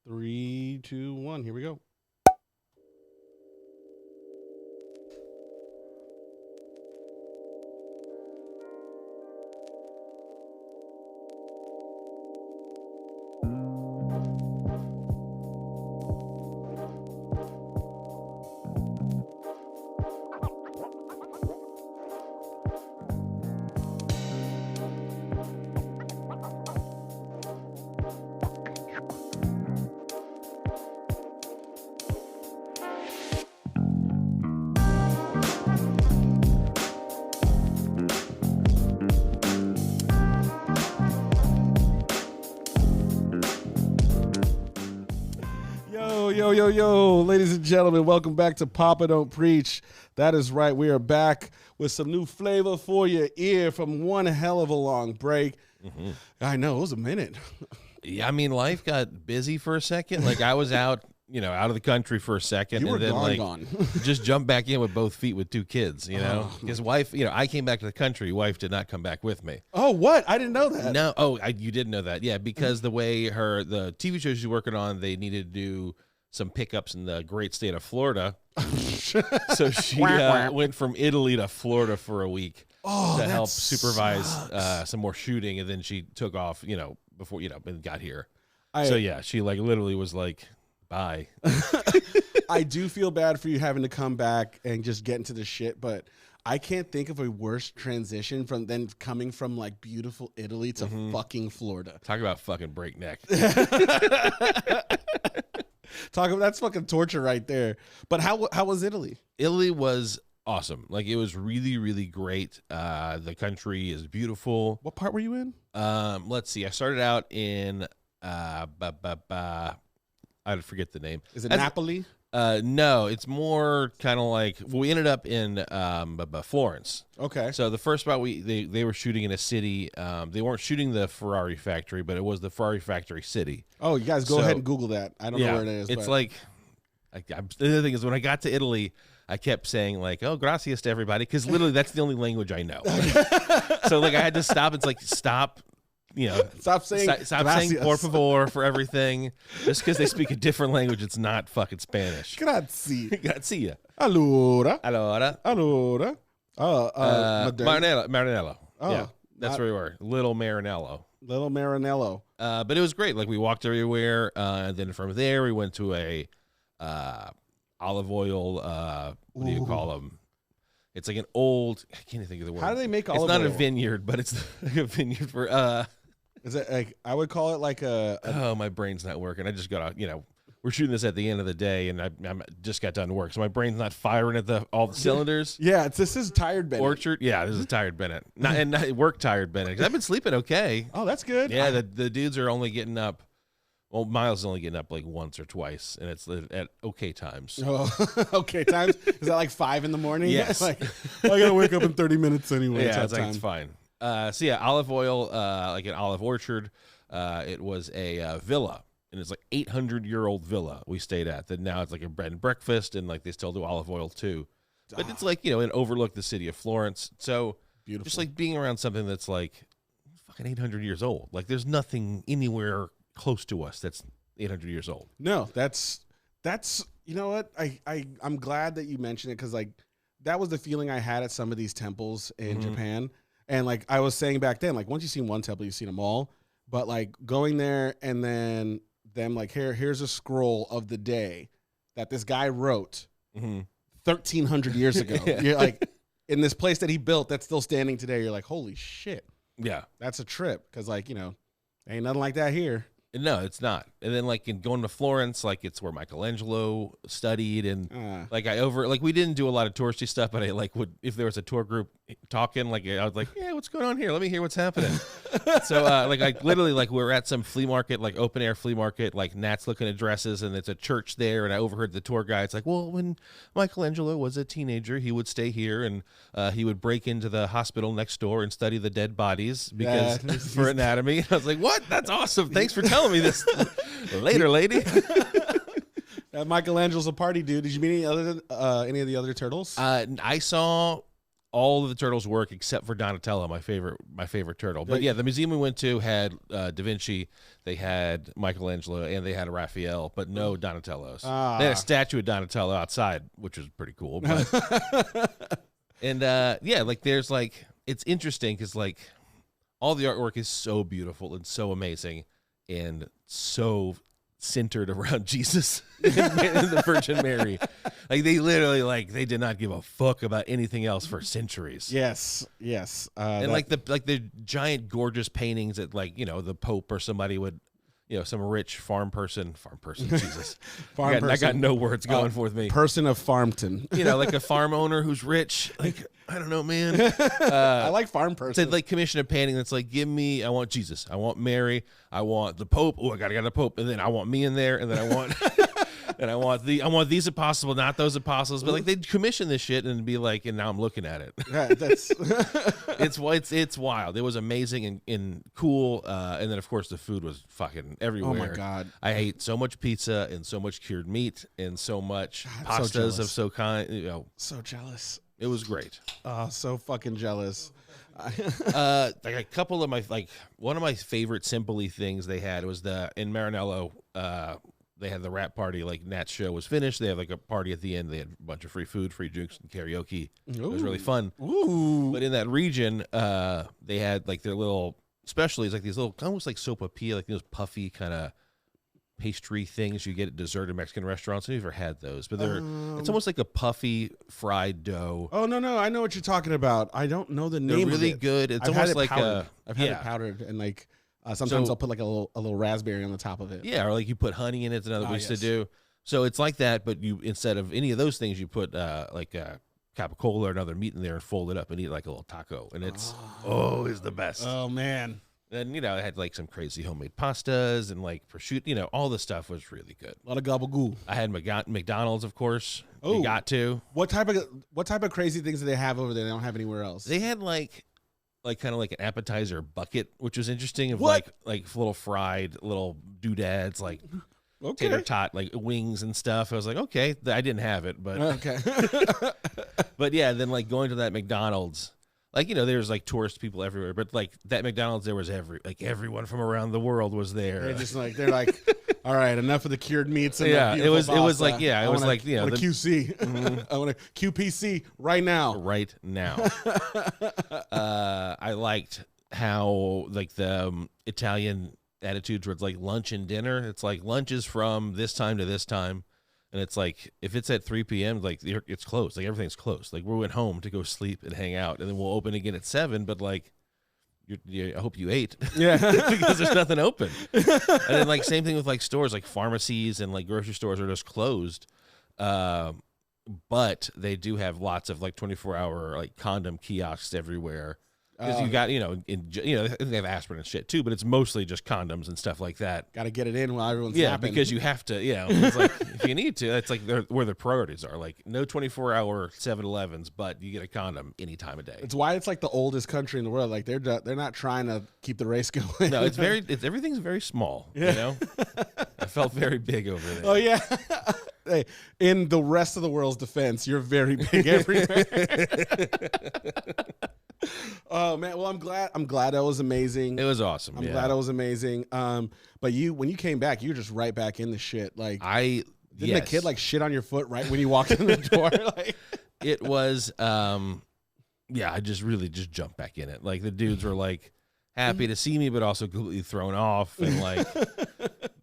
3, 2, 1. Here we go. Yo, ladies and gentlemen, welcome back to Papa Don't Preach. That is right. We are back with some new flavor for your ear from one hell of a long break. Mm-hmm. I know, it was a minute. Yeah, I mean, life got busy for a second. Like, I was out of the country for a second. You were and then, gone. just jumped back in with both feet with two kids, His wife, I came back to the country. Wife did not come back with me. Oh, what? I didn't know that. No. Oh, you didn't know that. Yeah, because the way the TV show she's working on, they needed to do some pickups in the great state of Florida. So she went from Italy to Florida for a week to help supervise some more shooting, and then she took off, before and got here. She literally was like, bye. I do feel bad for you having to come back and just get into the shit, but I can't think of a worse transition from then coming from like beautiful Italy to fucking Florida. Talk about fucking breakneck. That's fucking torture right there. But how was Italy? Italy was awesome. Like, it was really, really great. The country is beautiful. What part were you in? Let's see. I started out in I forget the name. Is it Napoli? No, it's more kind of like we ended up in Florence. Okay. So the first spot they were shooting in a city. They weren't shooting the Ferrari factory, but it was the Ferrari factory city. Oh, you guys go ahead and Google that. I don't know where it is. It's like the other thing is, when I got to Italy, I kept saying like, "Oh, gracias to everybody," because literally that's the only language I know. So like I had to stop. It's like stop. Stop saying por favor for everything. Just because they speak a different language, it's not fucking Spanish. Grazie. Grazie. Allora. Marinello. Oh, yeah, that's where we were. Little Marinello. But it was great. Like, we walked everywhere, and then from there we went to a olive oil. What do you call them? It's like an old. I can't even think of the word. How do they make olive oil? It's not a vineyard, but it's like a vineyard for. Is it like, I would call it like Oh, my brain's not working. I just got we're shooting this at the end of the day, and I just got done work, so my brain's not firing at all the cylinders. Yeah, this is tired Bennett. Orchard. Yeah, this is tired Bennett. Not work tired Bennett. 'Cause I've been sleeping okay. Oh, that's good. Yeah, the dudes are only getting up. Well, Miles is only getting up like once or twice, and it's at okay times. Oh, okay times. Is that like 5 in the morning? Yes. Like, I gotta wake up in 30 minutes anyway. Yeah, it's fine. So yeah, olive oil, like an olive orchard. It was a villa, and it's like 800-year-old villa we stayed at. That now it's like a bed and breakfast, and like they still do olive oil too. But it's like, it overlooked the city of Florence. So beautiful. Just like being around something that's like fucking 800 years old. Like, there's nothing anywhere close to us that's 800 years old. No, that's you know what, I'm glad that you mentioned it, because like that was the feeling I had at some of these temples in Japan. And like I was saying back then, like once you've seen one temple, you've seen them all. But like going there and then them like, here's a scroll of the day that this guy wrote 1,300 years ago. Yeah. You're like, in this place that he built that's still standing today, you're like, holy shit. Yeah, that's a trip, because like, ain't nothing like that here. No, it's not. And then like in going to Florence, like it's where Michelangelo studied, and we didn't do a lot of touristy stuff, but I would, if there was a tour group talking, like I was like, yeah, what's going on here? Let me hear what's happening. So I literally we were at some flea market, like open air flea market, like Nat's looking at dresses, and it's a church there, and I overheard the tour guide. It's like, well, when Michelangelo was a teenager, he would stay here, and he would break into the hospittal next door and study the dead bodies for anatomy. I was like, what? That's awesome. Thanks for telling me this. Later, lady. Michelangelo's a party dude. Did you meet any of the other turtles? I saw all of the turtles work except for Donatello, my favorite turtle. But yeah, the museum we went to had Da Vinci, they had Michelangelo, and they had a Raphael, but no Donatellos. They had a statue of Donatello outside, which was pretty cool. But and yeah, like there's like it's interesting because like all the artwork is so beautiful and so amazing and so centered around Jesus and the Virgin Mary. Like they literally like they did not give a fuck about anything else for centuries. Yes. And like the giant gorgeous paintings that like, you know, the Pope or somebody would, you know, some rich farm person, Jesus. I got no words going for with me. Person of Farmton. You know, like a farm owner who's rich. Like, I don't know, man. I like farm person. To like commission a painting that's like, I want Jesus, I want Mary, I want the Pope. Oh, I gotta get the Pope, and then I want me in there, and then I want and I want these apostles, not those apostles. But like they'd commission this shit and be like, and now I'm looking at it. Yeah, that's it's wild. It was amazing and cool. And then of course the food was fucking everywhere. Oh my God. I ate so much pizza and so much cured meat and so much pastas of so kind. You know, so jealous. It was great. Oh, so fucking jealous. Like a couple of one of my favorite Simply things they had was in Maranello. They had the rap party. Like Nat's show was finished. They had like a party at the end. They had a bunch of free food, free drinks, and karaoke. It was really fun. Ooh. But in that region, they had like their little specialties, like these little almost like sopapilla, like those puffy kind of pastry things you get at dessert in Mexican restaurants. I've never had those, but it's almost like a puffy fried dough. Oh no, I know what you're talking about. I don't know the name. They're really of it. good. It's I've almost had it like powdered. I've had it powdered, and like sometimes I'll put like a little raspberry on the top of it. Yeah, or like you put honey in it. It's another way to do. So it's like that, but you instead of any of those things, you put like capicola or another meat in there and fold it up and eat like a little taco, and it's it's the best. Oh man. And, you know, it had like some crazy homemade pastas and like prosciutto, you know, all the stuff was really good. A lot of gabagool. I had McDonald's, of course. Oh, you got to. What type of crazy things do they have over there they don't have anywhere else? They had like kind of like an appetizer bucket, which was interesting. Of what? like little fried little doodads, like tater tot, like wings and stuff. I was like, okay, I didn't have it, but okay. But yeah, then like going to that McDonald's. Like, you know, there's like tourist people everywhere, but like that McDonald's, there was everyone from around the world was there. They're like, all right, enough of the cured meats. And it was like, you know, I want a QC. Mm-hmm. I want a QPC right now. Right now. I liked how like the Italian attitude towards like lunch and dinner. It's like lunch is from this time to this time. And it's like, if it's at 3 p.m., like it's closed. Like everything's closed. Like we went home to go sleep and hang out, and then we'll open again at 7. But like, I hope you ate, because there's nothing open. And then like same thing with like stores, like pharmacies and like grocery stores are just closed. But they do have lots of like 24-hour like condom kiosks everywhere. Because you got, you know, they have aspirin and shit too, but it's mostly just condoms and stuff like that. Got to get it in while everyone's napping. Because you have to, it's like, if you need to, that's like where the priorities are. Like, no 24-hour 7-Elevens, but you get a condom any time of day. It's why it's like the oldest country in the world. Like, they're not trying to keep the race going. No, everything's very small, you know? I felt very big over there. Oh, yeah. Hey, in the rest of the world's defense, you're very big everywhere. Oh man, well I'm glad that was amazing. It was awesome. I'm glad it was amazing. But when you came back, you were just right back in the shit. Like didn't the kid like shit on your foot right when you walked in the door? Like it was I just really jumped back in it. Like the dudes were like happy to see me, but also completely thrown off, and like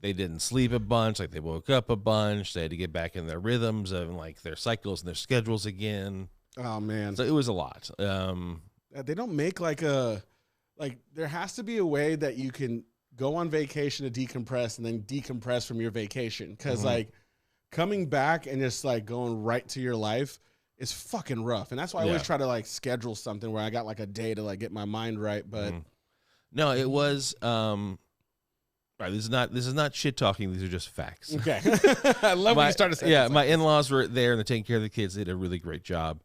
they didn't sleep a bunch. Like they woke up a bunch. They had to get back in their rhythms and like their cycles and their schedules again. Oh man, so it was a lot. They don't make there has to be a way that you can go on vacation to decompress and then decompress from your vacation. Because like coming back and just like going right to your life is fucking rough. And that's why I always try to like schedule something where I got like a day to like get my mind right. But no, it was right, this is not shit talking. These are just facts. Okay. I love when you start to say my in-laws were there and they're taking care of the kids. They did a really great job.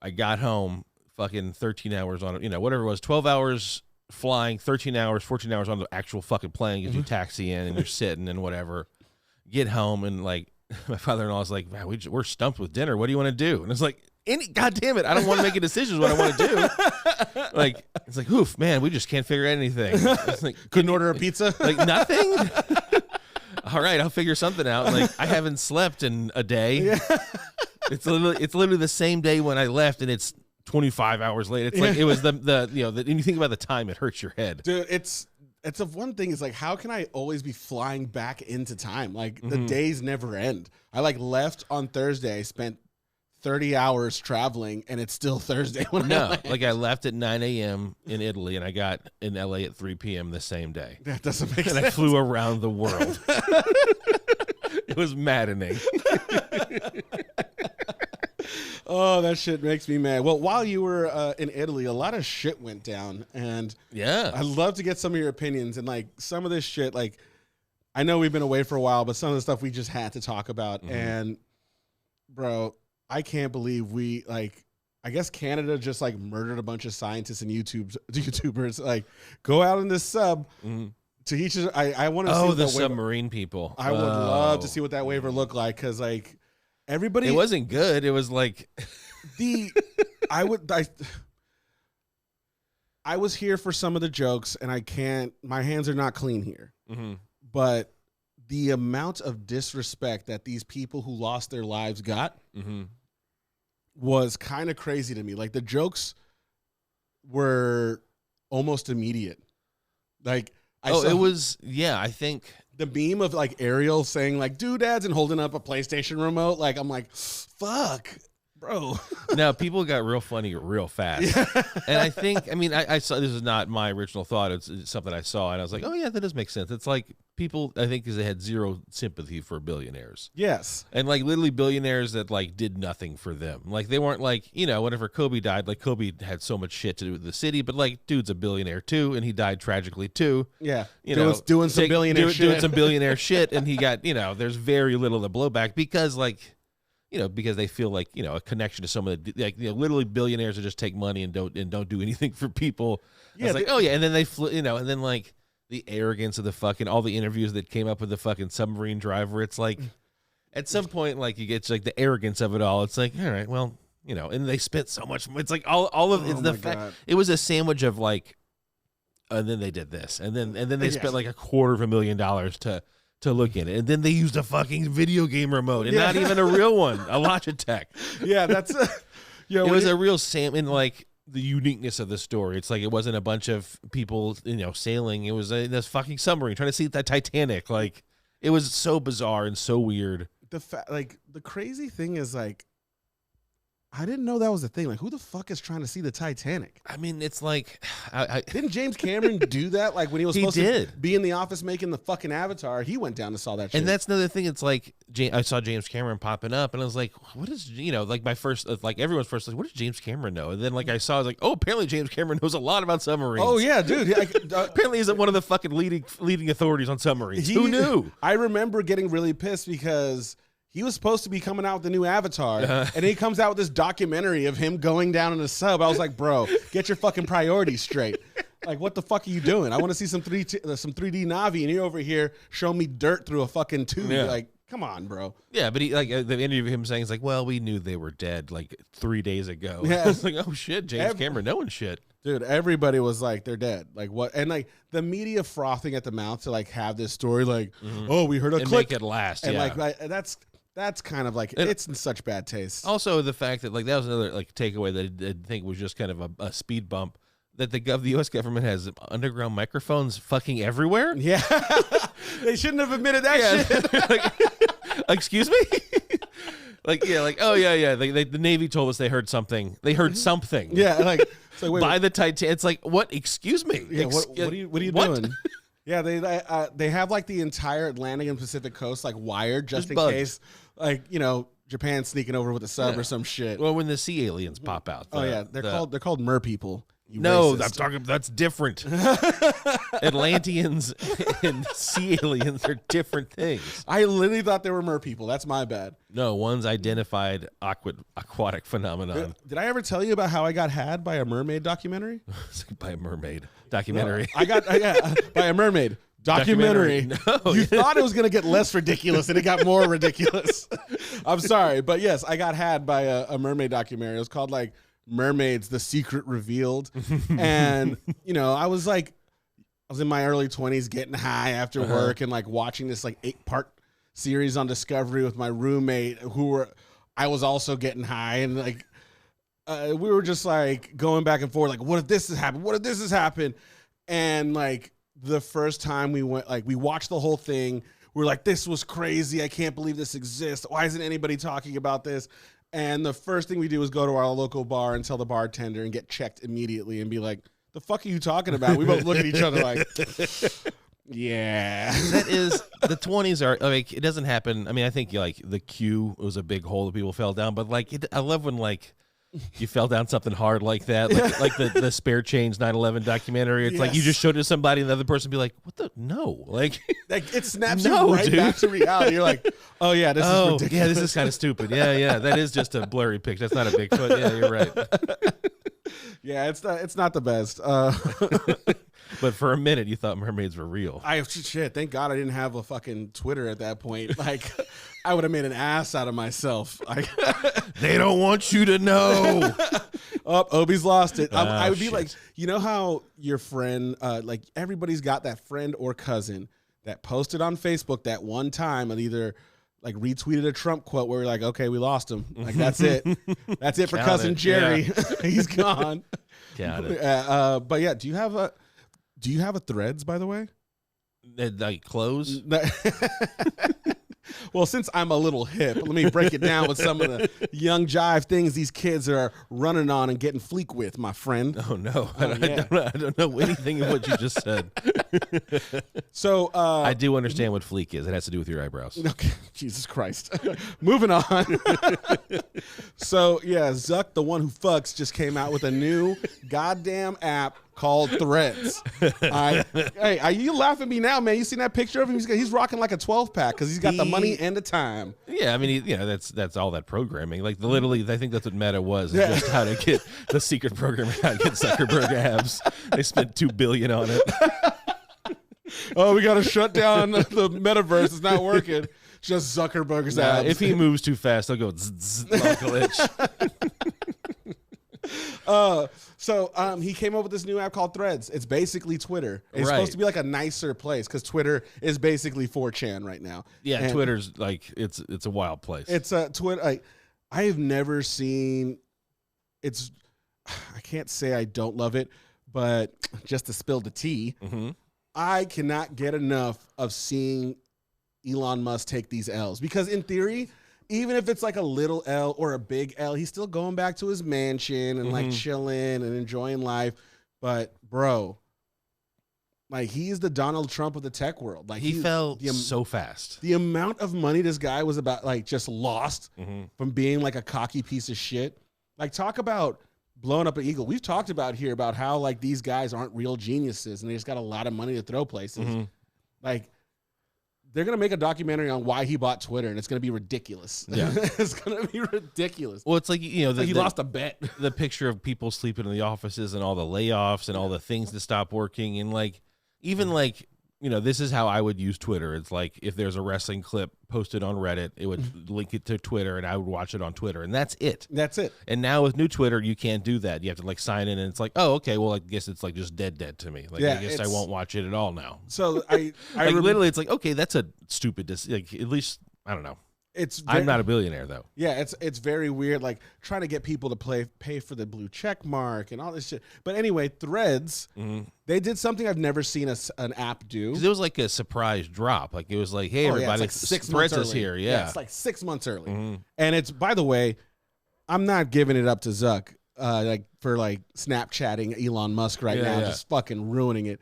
I got home fucking 13 hours on, whatever it was, 12 hours flying, 13 hours, 14 hours on the actual fucking plane because you taxi in and you're sitting and whatever. Get home and like my father-in-law was like, man, we're stumped with dinner. What do you want to do? And it's like, God damn it, I don't want to make a decision what I want to do. Like, it's like, oof, man, we just can't figure out anything. It's like, couldn't order a pizza? Like, nothing? All right, I'll figure something out. Like, I haven't slept in a day. Yeah. It's literally the same day when I left, and it's 25 hours later. It's like, it was and you think about the time, it hurts your head. Dude, it's a one thing is like, how can I always be flying back into time? Like, the days never end. I like left on Thursday, I spent 30 hours traveling, and it's still Thursday when I land. Like, I left at 9 a.m. in Italy, and I got in LA at 3 p.m. the same day. That doesn't make sense. And I flew around the world. It was maddening. Oh, that shit makes me mad. Well, while you were in Italy, a lot of shit went down, and I'd love to get some of your opinions. And like, some of this shit, like, I know we've been away for a while, but some of the stuff we just had to talk about. And bro, I can't believe I guess Canada just like murdered a bunch of scientists and YouTubers. Like, go out in this sub to each. I want to see the submarine people. I would love to see what that waiver looked like, because like everybody. It wasn't good. It was like I was here for some of the jokes, and my hands are not clean here. But the amount of disrespect that these people who lost their lives got was kind of crazy to me. Like, the jokes were almost immediate. Like, it was, I think the meme of like Ariel saying like doodads and holding up a PlayStation remote. Like, I'm like, fuck, bro. Now, people got real funny real fast. And I think, I saw, this is not my original thought. It's something I saw, and I was like, oh yeah, that does make sense. It's like people, I think, because they had zero sympathy for billionaires. Yes. And like literally billionaires that like did nothing for them. Like, they weren't like, whenever Kobe died, like Kobe had so much shit to do with the city, but like, dude's a billionaire too, and he died tragically too. Yeah. Doing some billionaire shit. Doing some billionaire shit, and he got, there's very little of the blowback because like, because they feel like, a connection to some of the, like, literally billionaires that just take money and don't do anything for people. Yeah. It's like, and then they flew, and then like the arrogance of the fucking, all the interviews that came up with the fucking submarine driver. It's like, at some point, like, you get like the arrogance of it all. It's like, all right, well, and they spent so much. It's like all of it's the fact. It was a sandwich of like, and then they did this, and then they spent like $250,000 to look at it, and then they used a fucking video game remote, and not even a real one, a Logitech. Yeah, that's it was a real and like the uniqueness of the story. It's like, it wasn't a bunch of people, sailing. It was this fucking submarine trying to see that Titanic. Like, it was so bizarre and so weird. The crazy thing is, like, I didn't know that was a thing. Like, who the fuck is trying to see the Titanic? It's like, didn't James Cameron do that? Like, when he was supposed to be in the office making the fucking Avatar, he went down and saw that shit. And that's another thing. It's like, I saw James Cameron popping up, and I was like, what is, like my first, like everyone's first, like, what does James Cameron know? And then like I was like, oh, apparently James Cameron knows a lot about submarines. Oh yeah, dude. Apparently he's one of the fucking leading authorities on submarines. Who knew? I remember getting really pissed because he was supposed to be coming out with the new Avatar, and he comes out with this documentary of him going down in a sub. I was like, bro, get your fucking priorities straight. Like, what the fuck are you doing? I want to see some 3D Navi, and you're over here showing me dirt through a fucking tube. Yeah. Like, come on, bro. Yeah, but he, like, the interview of him saying, it's like, well, we knew they were dead like 3 days ago. Yeah. I was like, oh shit, James Cameron knowing shit. Dude, everybody was like, they're dead. Like, what? And like the media frothing at the mouth to like have this story, like, oh, we heard a click, make it last. And like that's kind of like, it's in such bad taste. Also, the fact that like that was another like takeaway that I think was just kind of a speed bump, that the U.S. government has underground microphones fucking everywhere. Yeah, they shouldn't have admitted that shit. Like, excuse me. The Navy told us they heard something. They heard something. Yeah, like, it's like wait, by the Titanic. It's like, what? Excuse me. Yeah, what are you doing? Yeah, they have like the entire Atlantic and Pacific coast like wired just in case, like, Japan sneaking over with a sub or some shit. Well, when the sea aliens pop out. They're called mer people. No, that's different. Atlanteans and sea aliens are different things. I literally thought they were mer people. That's my bad. No, one's identified aquatic phenomenon. Did I ever tell you about how I got had by a mermaid documentary? By a mermaid documentary. No, I got by a mermaid documentary. No. You thought it was going to get less ridiculous, and it got more ridiculous. I'm sorry, but yes, I got had by a mermaid documentary. It was called like Mermaids: The Secret Revealed, and I was in my early 20s, getting high after work, and like watching this like 8-part series on Discovery with my roommate, I was also getting high, and like we were just like going back and forth, like, what if this has happened? What if this has happened? And like the first time we watched the whole thing, we're like, this was crazy. I can't believe this exists. Why isn't anybody talking about this? And the first thing we do is go to our local bar and tell the bartender and get checked immediately and be like, the fuck are you talking about? We both look at each other like, yeah. That is, the 20s are, like, it doesn't happen. I mean, I think like the Q was a big hole that people fell down, but like, I love when like you fell down something hard like that, like the Spare Change 9/11 documentary. It's like you just showed it to somebody and the other person be like, what the, no. Like it snaps you right back to reality. You're like, oh yeah, this is ridiculous. Yeah, this is kind of stupid. Yeah, that is just a blurry picture. That's not a Bigfoot. Yeah, you're right. Yeah, it's not the best. But for a minute, you thought mermaids were real. Thank God I didn't have a fucking Twitter at that point. Like, I would have made an ass out of myself. They don't want you to know. Obi's lost it. I would be shit. like, you know how your friend, like everybody's got that friend or cousin that posted on Facebook that one time and either like retweeted a Trump quote where we're like, okay, we lost him. Like, that's it. That's it for cousin Jerry. Yeah. He's gone. Got it. But yeah, do you have a Threads, by the way? Like clothes? Well, since I'm a little hip, let me break it down with some of the young jive things these kids are running on and getting fleek with, my friend. Oh, no. I don't know anything of what you just said. So I do understand what fleek is. It has to do with your eyebrows. Okay, Jesus Christ. Moving on. So, yeah, Zuck, the one who fucks, just came out with a new goddamn app called Threads. Hey, are you laughing at me now, man? You seen that picture of him? He's rocking like a 12-pack because he's got the money and the time. Yeah, I mean, that's all that programming. Like, literally, I think that's what Meta was, just how to get the secret program, how to get Zuckerberg abs. They spent $2 billion on it. Oh, we got to shut down the metaverse. It's not working. Just Zuckerberg's abs. If he moves too fast, they'll go zzz, glitch. So he came up with this new app called Threads. It's basically Twitter. It's supposed to be like a nicer place because Twitter is basically 4chan right now. Yeah, and Twitter's like it's a wild place. It's Twitter. I have never seen. I can't say I don't love it, but just to spill the tea, I cannot get enough of seeing Elon Musk take these L's because in theory, even if it's like a little L or a big L, he's still going back to his mansion and like chilling and enjoying life. But bro, like he's the Donald Trump of the tech world. Like he fell so fast. The amount of money this guy was about like just lost from being like a cocky piece of shit. Like talk about blowing up an eagle. We've talked about here about how like these guys aren't real geniuses and they just got a lot of money to throw places. Like they're going to make a documentary on why he bought Twitter, and it's going to be ridiculous. Yeah. It's going to be ridiculous. Well, it's like, he lost a bet. The picture of people sleeping in the offices and all the layoffs and all the things that stop working. And like, even like, this is how I would use Twitter. It's like if there's a wrestling clip posted on Reddit, it would link it to Twitter and I would watch it on Twitter. And that's it. That's it. And now with new Twitter, you can't do that. You have to like sign in and it's like, oh, okay, well, I guess it's like just dead to me. Like, I guess I won't watch it at all now. So I like literally it's like, okay, that's a stupid, like at least, I don't know. I'm not a billionaire though. Yeah, it's very weird, like trying to get people to pay for the blue check mark and all this shit. But anyway, Threads, they did something I've never seen an app do. It was like a surprise drop. Like it was like, hey, everybody, like 6 Threads months is early. here. Yeah, it's like 6 months early. And it's, by the way, I'm not giving it up to Zuck for Snapchatting Elon Musk now, just fucking ruining it.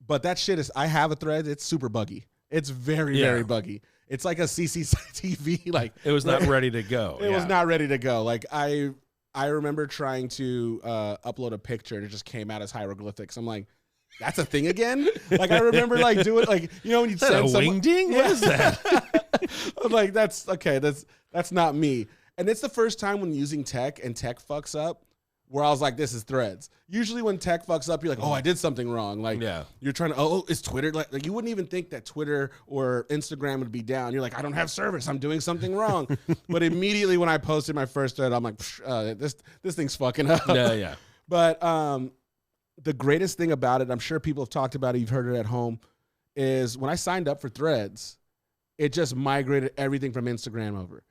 But that shit is, I have a Threads. It's super buggy. It's very, very buggy. It's like a CCTV. Like it was not ready to go. It was not ready to go. Like I remember trying to upload a picture and it just came out as hieroglyphics. I'm like, that's a thing again? Like I remember like doing like, when you send a wing ding? What is that? I'm like, that's okay. That's not me. And it's the first time when using tech and tech fucks up where I was like, this is Threads. Usually when tech fucks up, you're like, oh, I did something wrong. Like, you're trying to, oh, is Twitter, like you wouldn't even think that Twitter or Instagram would be down. You're like, I don't have service. I'm doing something wrong. But immediately when I posted my first thread, I'm like, this thing's fucking up. Yeah. But the greatest thing about it, I'm sure people have talked about it, you've heard it at home, is when I signed up for Threads, it just migrated everything from Instagram over.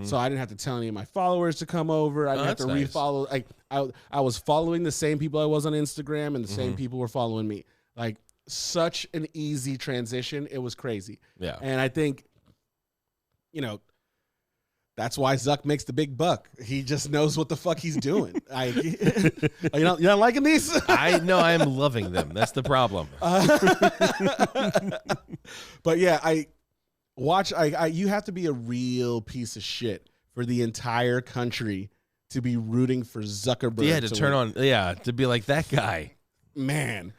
So I didn't have to tell any of my followers to come over. I didn't have to refollow. Like I was following the same people I was on Instagram, and the same people were following me. Like such an easy transition. It was crazy. Yeah. And I think, that's why Zuck makes the big buck. He just knows what the fuck he's doing. You're not liking these? I know. I am loving them. That's the problem. But yeah, you have to be a real piece of shit for the entire country to be rooting for Zuckerberg. Yeah, to be like that guy. Man,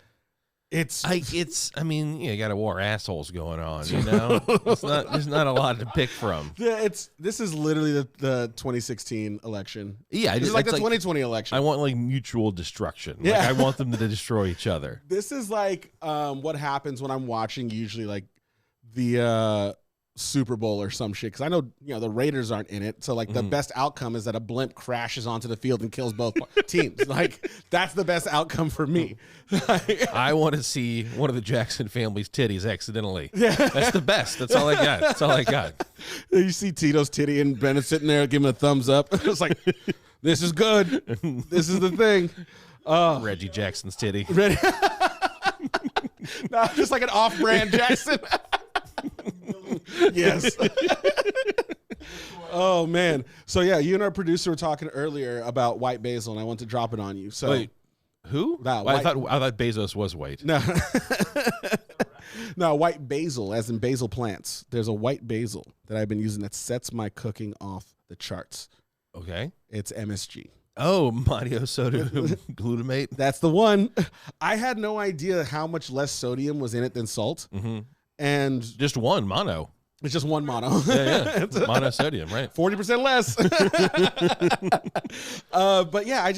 you got a war assholes going on, there's not a lot to pick from. Yeah, this is literally the 2016 election. Yeah, it's like the 2020 election. I want like mutual destruction. Yeah. Like, I want them to destroy each other. This is like what happens when I'm watching usually like the Super Bowl or some shit, because I know the Raiders aren't in it, so like the best outcome is that a blimp crashes onto the field and kills both teams. Like that's the best outcome for me. I want to see one of the Jackson family's titties accidentally. Yeah. That's the best. That's all I got. You see Tito's titty and Brennan sitting there giving a thumbs up. It's like, this is good. This is the thing. Reggie Jackson's titty. No, just like an off-brand Jackson. Yes. Oh man. So yeah, you and our producer were talking earlier about white basil, and I want to drop it on you. So wait, who? I thought Bezos was white. No. No, white basil, as in basil plants. There's a white basil that I've been using that sets my cooking off the charts. Okay. It's MSG. Oh, monosodium glutamate. That's the one. I had no idea how much less sodium was in it than salt. And just one mono. It's just one mono. Yeah. Monosodium, right? 40% less. But yeah,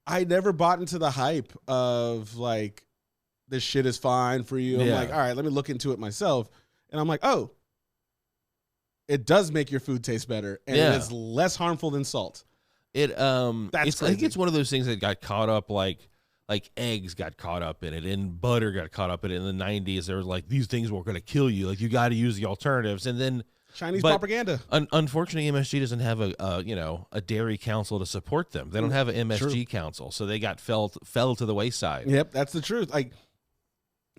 I never bought into the hype of like, this shit is fine for you. I'm like, all right, let me look into it myself. And I'm like, oh, it does make your food taste better. And it is less harmful than salt. I think it's one of those things that got caught up like eggs got caught up in it, and butter got caught up in it in the 90s. They were like, these things were going to kill you. Like, you got to use the alternatives. And then Chinese propaganda. Unfortunately, MSG doesn't have a dairy council to support them. They don't have an MSG council, so they got fell to the wayside. Yep, that's the truth. Like,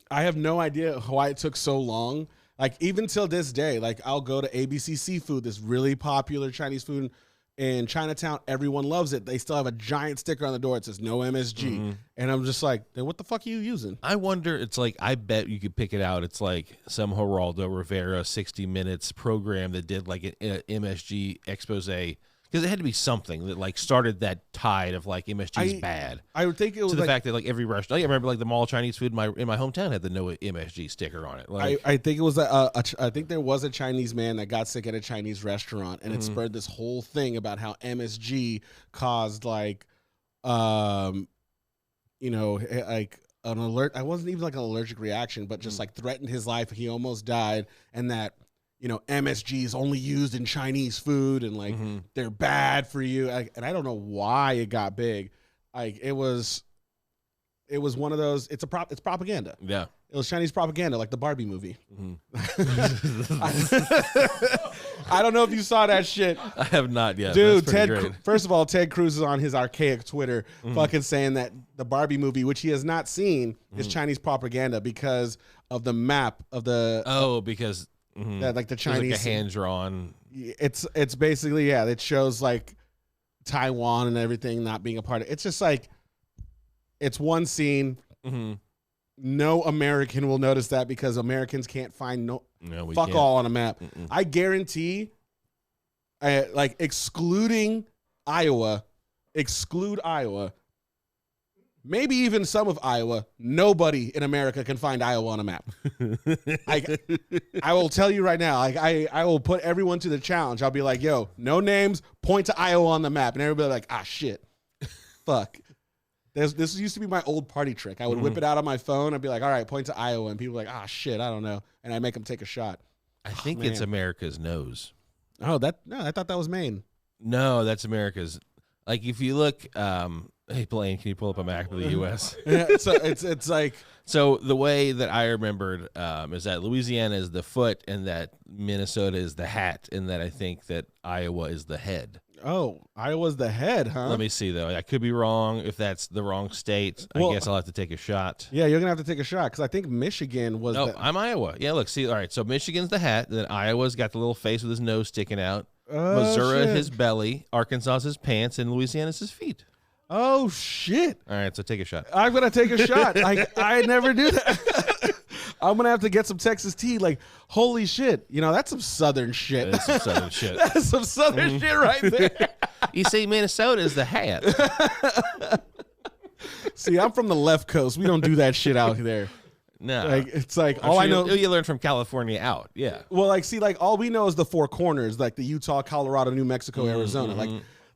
I have no idea why it took so long. Like, even till this day, like, I'll go to ABC Seafood, this really popular Chinese food in Chinatown. Everyone loves it. They still have a giant sticker on the door that says no MSG. And I'm just like, then what the fuck are you using? I wonder, it's like, I bet you could pick it out. It's like some Geraldo Rivera 60 Minutes program that did like an MSG expose, because it had to be something that like started that tide of like MSG is bad. I would think it was to the fact that like every restaurant. I remember like the mall Chinese food in my hometown had the no MSG sticker on it. Like, I think it was I think there was a Chinese man that got sick at a Chinese restaurant, and it spurred this whole thing about how MSG caused like, like an alert. I wasn't even like an allergic reaction, but just like threatened his life. He almost died, and that. MSG is only used in Chinese food, and like they're bad for you. And I don't know why it got big. Like it was one of those. It's propaganda. Yeah, it was Chinese propaganda, like the Barbie movie. I don't know if you saw that shit. I have not yet, dude. First of all, Ted Cruz is on his archaic Twitter, fucking saying that the Barbie movie, which he has not seen, is Chinese propaganda because of the map of the. Because. Yeah, like the Chinese, like a hand drawn. It's basically it shows like Taiwan and everything not being a part of it. It's just like it's one scene. No American will notice that because Americans can't find fuck all on a map. I guarantee, like exclude Iowa. Maybe even some of Iowa, nobody in America can find Iowa on a map. I will tell you right now, I will put everyone to the challenge. I'll be like, yo, no names, point to Iowa on the map. And everybody will be like, ah, shit. fuck. This used to be my old party trick. I would whip it out on my phone. I'd be like, all right, point to Iowa. And people were like, ah, shit, I don't know. And I make them take a shot. I think it's America's nose. Oh, no, I thought that was Maine. No, that's America's. Like, if you look, hey, Blaine, can you pull up a map of the U.S.? Yeah, so it's like. So the way that I remembered is that Louisiana is the foot and that Minnesota is the hat, and that I think that Iowa is the head. Oh, Iowa's the head, huh? Let me see, though. I could be wrong. If that's the wrong state, I guess I'll have to take a shot. Yeah, you're going to have to take a shot because I think Michigan was I'm Iowa. Yeah, look, see, all right, so Michigan's the hat, then Iowa's got the little face with his nose sticking out, Missouri his belly, Arkansas's his pants, and Louisiana's his feet. Oh, shit. All right, so take a shot. I'm going to take a shot. I never do that. I'm going to have to get some Texas tea. Like, holy shit. You know, that's some Southern shit. That's some Southern shit. That's some Southern shit right there. You see, Minnesota is the hat. See, I'm from the left coast. We don't do that shit out there. No. Like, it's like, I know. You learn from California out. Yeah. Well, like, see, like, all we know is the four corners, like the Utah, Colorado, New Mexico, Arizona.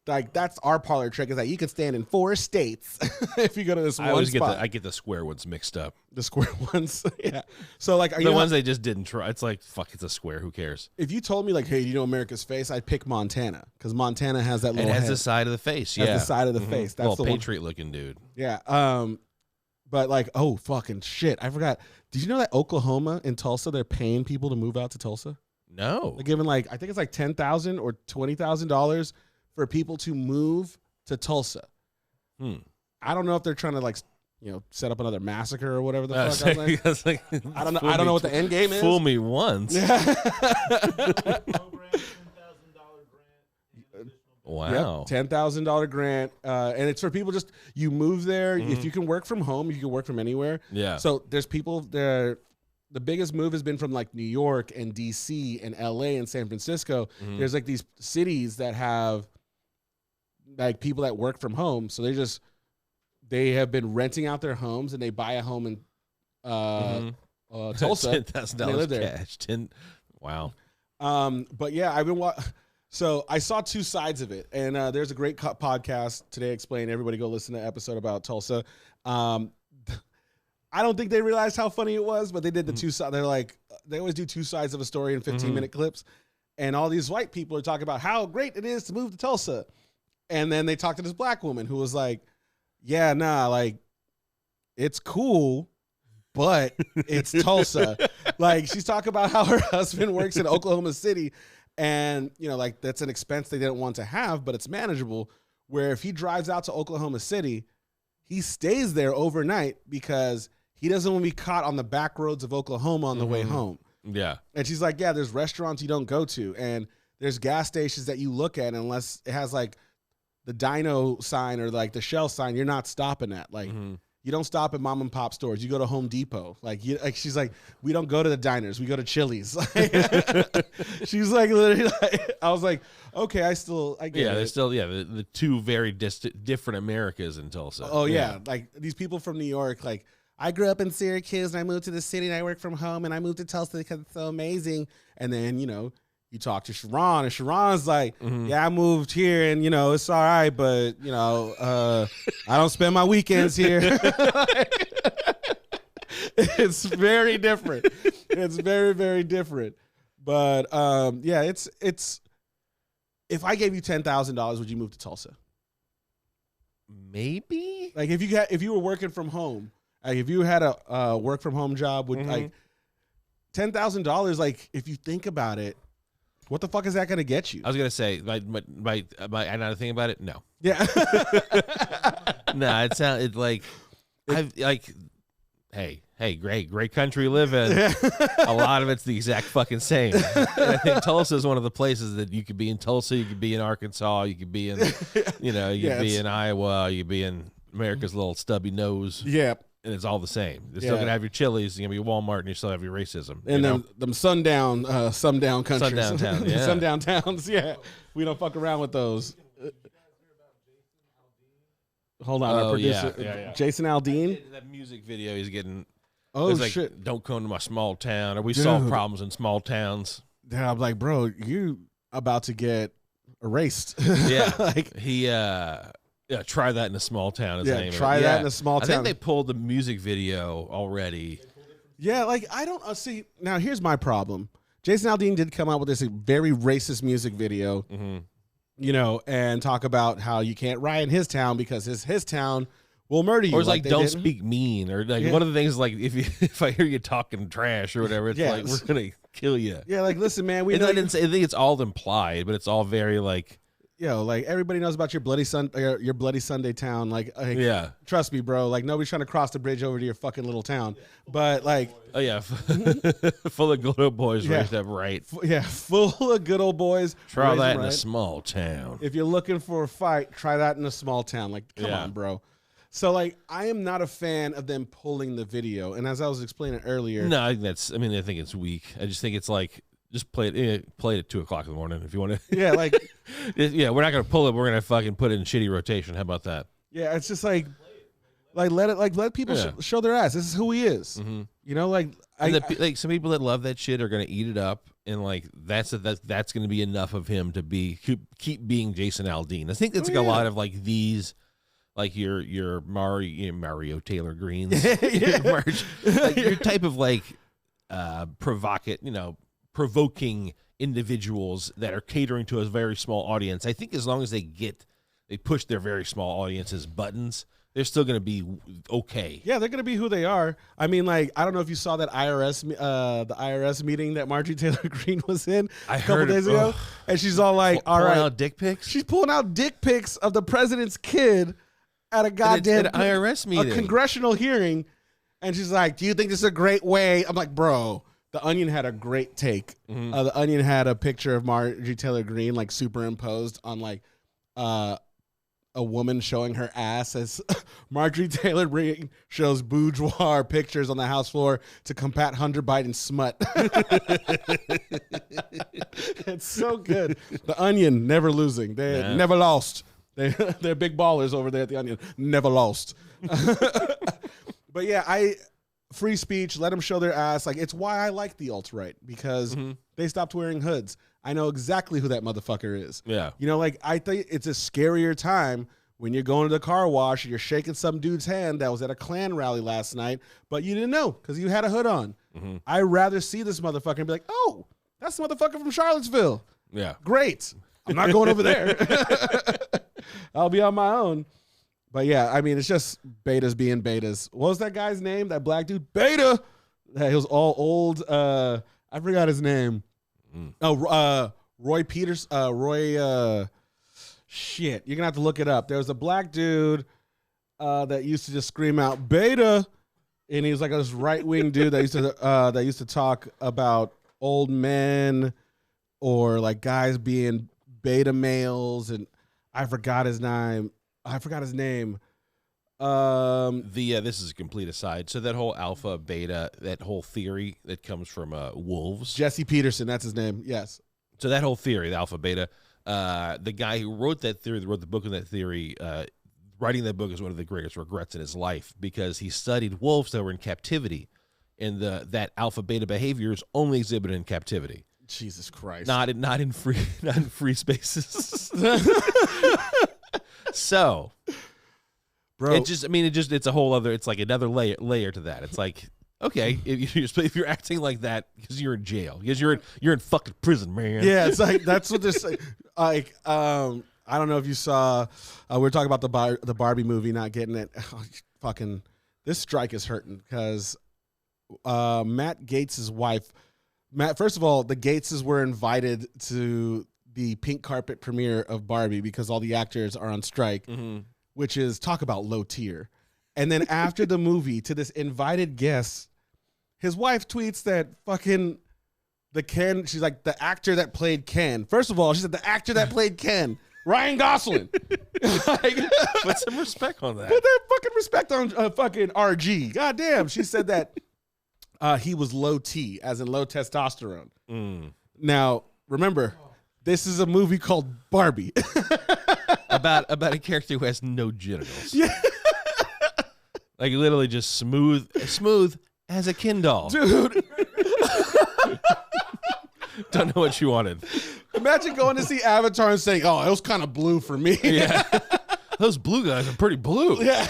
Like that's our parlor trick is that you can stand in 4 states if you go to this one spot. I get the square ones mixed up. The square ones, yeah. So like the ones they just didn't try. It's like fuck, it's a square. Who cares? If you told me like, hey, you know America's face, I'd pick Montana because Montana has that little. It has head. the side of the face. Yeah, has the side of the face. That's the patriot looking dude. Yeah. But like, oh fucking shit, I forgot. Did you know that Oklahoma and Tulsa they're paying people to move out to Tulsa? No, they're giving like I think it's like $10,000 or $20,000 for people to move to Tulsa. I don't know if they're trying to like, you know, set up another massacre or whatever the fuck. I don't know. I don't know what the end game is. Fool me once. Wow. Yep, $10,000 grant, and it's for people just you move there. If you can work from home, you can work from anywhere. Yeah. So there's people there. The biggest move has been from like New York and DC and LA and San Francisco. There's like these cities that have like people that work from home. So they have been renting out their homes and they buy a home in Tulsa. $10,000 cash. Wow. But yeah, I've been so I saw 2 sides of it, and there's a great podcast today explained. Everybody go listen to an episode about Tulsa. I don't think they realized how funny it was, but they did the 2 sides. They're like, they always do 2 sides of a story in 15-minute clips. And all these white people are talking about how great it is to move to Tulsa. And then they talked to this black woman who was like, yeah, nah, like, it's cool, but it's Tulsa. Like, she's talking about how her husband works in Oklahoma City. And, you know, like, that's an expense they didn't want to have, but it's manageable. Where if he drives out to Oklahoma City, he stays there overnight because he doesn't want to be caught on the back roads of Oklahoma on the way home. Yeah. And she's like, yeah, there's restaurants you don't go to. And there's gas stations that you look at unless it has like the Dino sign or like the Shell sign, you're not stopping at. Like, you don't stop at mom and pop stores. You go to Home Depot. Like, she's like, we don't go to the diners. We go to Chili's. She's like, literally, like, I was like, okay, I get it. There's still, the 2 very different Americas in Tulsa. Oh, yeah. Like, these people from New York, like, I grew up in Syracuse and I moved to the city and I work from home and I moved to Tulsa because it's so amazing. And then, you know, you talk to Sharon and Sharon's like, yeah, I moved here and, you know, it's all right, but, you know, I don't spend my weekends here. It's very different. It's very, very different. But, yeah, it's if I gave you $10,000, would you move to Tulsa? Maybe. Like if you were working from home, like if you had a work from home job, would like $10,000, like if you think about it, what the fuck is that going to get you? I was going to say, by another thing about it, no. Yeah. No, it's like, hey, great country to live in. A lot of it's the exact fucking same. And I think Tulsa is one of the places that you could be in Tulsa, you could be in Arkansas, you could be in, you know, you could be in Iowa, you could be in America's little stubby nose. Yeah. And it's all the same. You're still gonna have your Chili's, you're gonna be Walmart, and you still have your racism. And them sundown countries. Sundown town, yeah. Sundown towns, yeah. We don't fuck around with those. Hold on, our producer, yeah. Jason Aldean. That music video he's getting. Oh like, shit! Don't come to my small town, or we solve problems in small towns. Yeah, I'm like, bro, you about to get erased. Yeah, like he. Yeah, try that in a small town. Is the name try of it. that in a small town. I think they pulled the music video already. Yeah, like I don't see. Now here's my problem. Jason Aldean did come out with this very racist music video, you know, and talk about how you can't riot in his town because his town will murder you. Or it's like don't speak mean, or like one of the things like if I hear you talking trash or whatever, it's like we're gonna kill you. Yeah, like listen, man, I think it's all implied, but it's all very like. Like everybody knows about your bloody Sunday town. Like, trust me, bro. Like nobody's trying to cross the bridge over to your fucking little town. But like, full of good old boys raised up right. Full of good old boys. Try that in a small town. If you're looking for a fight, try that in a small town. Like, come on, bro. So like, I am not a fan of them pulling the video. And as I was explaining earlier, no, I think it's weak. I just think it's like. Just play it at 2 o'clock in the morning if you want to. Yeah, like, we're not gonna pull it. We're gonna fucking put it in shitty rotation. How about that? Yeah, it's just like let people show their ass. This is who he is. Mm-hmm. You know, like some people that love that shit are gonna eat it up, and like that's gonna be enough of him to keep being Jason Aldean. I think that's a lot of like these. Like your Mario Taylor Greens, your type of like provoking individuals that are catering to a very small audience. I think as long as they push their very small audience's buttons, they're still going to be okay. Yeah, they're going to be who they are. I mean, like, I don't know if you saw that the IRS meeting that Marjorie Taylor Greene was in a couple days ago, and she's all like, "All right, pulling out dick pics." She's pulling out dick pics of the president's kid at a goddamn at IRS meeting, a congressional hearing, and she's like, "Do you think this is a great way?" I'm like, bro. The Onion had a great take. The Onion had a picture of Marjorie Taylor Greene like superimposed on like a woman showing her ass as Marjorie Taylor Greene shows boudoir pictures on the House floor to combat Hunter Biden smut. It's so good. The Onion never losing. They never lost. They're big ballers over there at the Onion. Never lost. But yeah, free speech, let them show their ass. Like, it's why I like the alt-right, because they stopped wearing hoods. I know exactly who that motherfucker is. Yeah. You know, like, I think it's a scarier time when you're going to the car wash, you're shaking some dude's hand that was at a Klan rally last night, but you didn't know because you had a hood on. I'd rather see this motherfucker and be like, oh, that's the motherfucker from Charlottesville. Yeah. Great. I'm not going over there. I'll be on my own. But yeah, I mean, it's just betas being betas. What was that guy's name? That black dude? Beta. He was all old. I forgot his name. Oh, Roy Peters. Shit. You're going to have to look it up. There was a black dude that used to just scream out beta. And he was like this right-wing dude that used to talk about old men or like guys being beta males. And I forgot his name. This is a complete aside. So that whole alpha beta, that whole theory that comes from wolves. Jesse Peterson, that's his name. Yes. So that whole theory, the alpha beta, the guy who wrote that theory, wrote the book on that theory, writing that book is one of the greatest regrets in his life because he studied wolves that were in captivity, and that alpha beta behavior is only exhibited in captivity. Jesus Christ! Not in free spaces. So, bro, it's a whole other. It's like another layer to that. It's like, okay, if you're acting like that because you're in jail, because you're in fucking prison, man. Yeah, it's like that's what they're saying. Like, I don't know if you saw. We were talking about the Barbie movie not getting it. Oh, fucking, this strike is hurting because Matt Gaetz' wife. First of all, the Gateses were invited to the pink carpet premiere of Barbie because all the actors are on strike, which is talk about low tier. And then after the movie, to this invited guest, his wife tweets that fucking Ken, she's like, the actor that played Ken. First of all, she said the actor that played Ken, Ryan Gosling. Like, put some respect on that. Put that fucking respect on fucking RG. God damn. She said that he was low T, as in low testosterone. Now, remember, this is a movie called Barbie. about a character who has no genitals. Yeah. Like literally just smooth as a Ken doll. Dude. Don't know what you wanted. Imagine going to see Avatar and saying, oh, it was kind of blue for me. Yeah. Those blue guys are pretty blue. Yeah.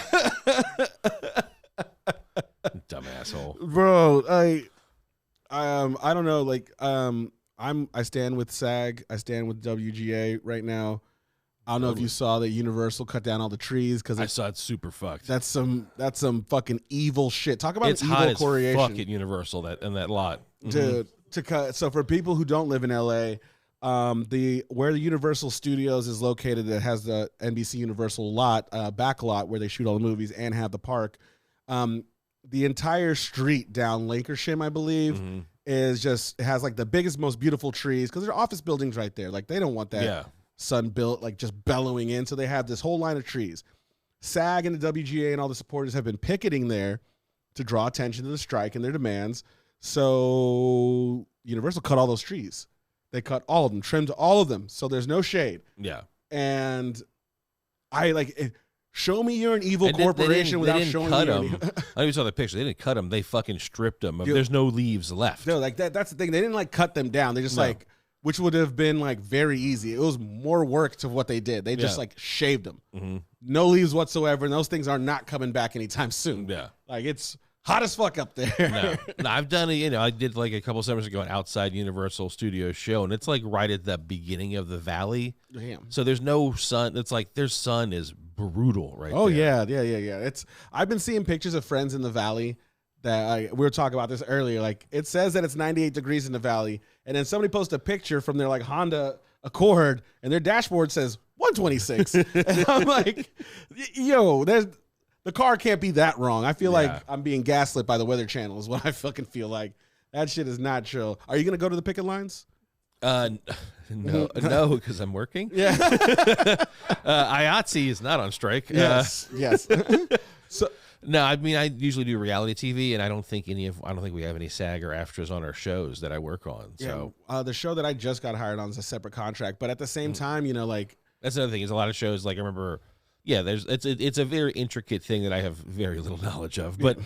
Dumb asshole. Bro, I don't know, like I stand with SAG, I stand with WGA right now. I don't know if you saw that Universal cut down all the trees because I saw it's super fucked. That's some fucking evil shit. Talk about it's an hot evil as correlation. fuck at Universal that lot. To cut. So for people who don't live in LA, where the Universal Studios is located, that has the NBC Universal lot, back lot where they shoot all the movies and have the park. The entire street down Lancashire, I believe, is just, it has like the biggest, most beautiful trees because there are office buildings right there. Like they don't want that sun built, like just bellowing in. So they have this whole line of trees. SAG and the WGA and all the supporters have been picketing there to draw attention to the strike and their demands. So Universal cut all those trees. They cut all of them, trimmed all of them. So there's no shade. Yeah. And I like, show me you're an evil corporation without showing me. I even saw the picture. They didn't cut them. They fucking stripped them. There's no leaves left. No, like that's the thing. They didn't like cut them down. They just like, which would have been like very easy. It was more work to what they did. They just like shaved them. No leaves whatsoever. And those things are not coming back anytime soon. Yeah. Like it's hot as fuck up there. No, I've done it. I did like a couple summers ago an outside Universal Studios show, and it's like right at the beginning of the valley. Damn. So there's no sun. It's like their sun is brutal right Oh, there. yeah. I've been seeing pictures of friends in the valley that we were talking about this earlier. Like it says that it's 98 degrees in the valley, and then somebody posts a picture from their like Honda Accord, and their dashboard says 126. And I'm like, yo, the car can't be that wrong. I feel like I'm being gaslit by the Weather Channel is what I fucking feel like. That shit is not chill. Are you going to go to the picket lines? No, because I'm working. Yeah. IATSE is not on strike. Yes. So no, I mean I usually do reality TV, and I don't think we have any SAG or AFTRAs on our shows that I work on. So the show that I just got hired on is a separate contract, but at the same time, like that's another thing. Is a lot of shows like I remember. Yeah, it's a very intricate thing that I have very little knowledge of, but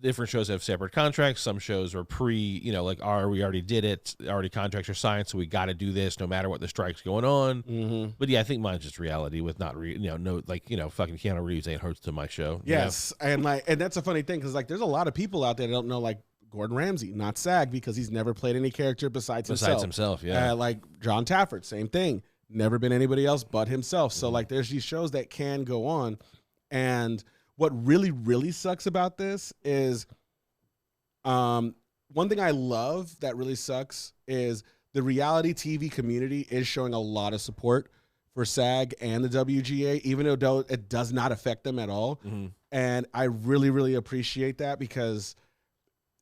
different shows have separate contracts. Some shows are we already did it, already contracts are signed, so we got to do this no matter what the strike's going on. But yeah, I think mine's just reality with not fucking Keanu Reeves ain't host to my show. Yes, and that's a funny thing because like there's a lot of people out there that don't know like Gordon Ramsay, not SAG because he's never played any character besides himself. Yeah, like John Tafford, same thing. Never been anybody else but himself. So like there's these shows that can go on. And what really, really sucks about this is one thing I love that really sucks is the reality TV community is showing a lot of support for SAG and the WGA, even though it does not affect them at all. And I really, really appreciate that because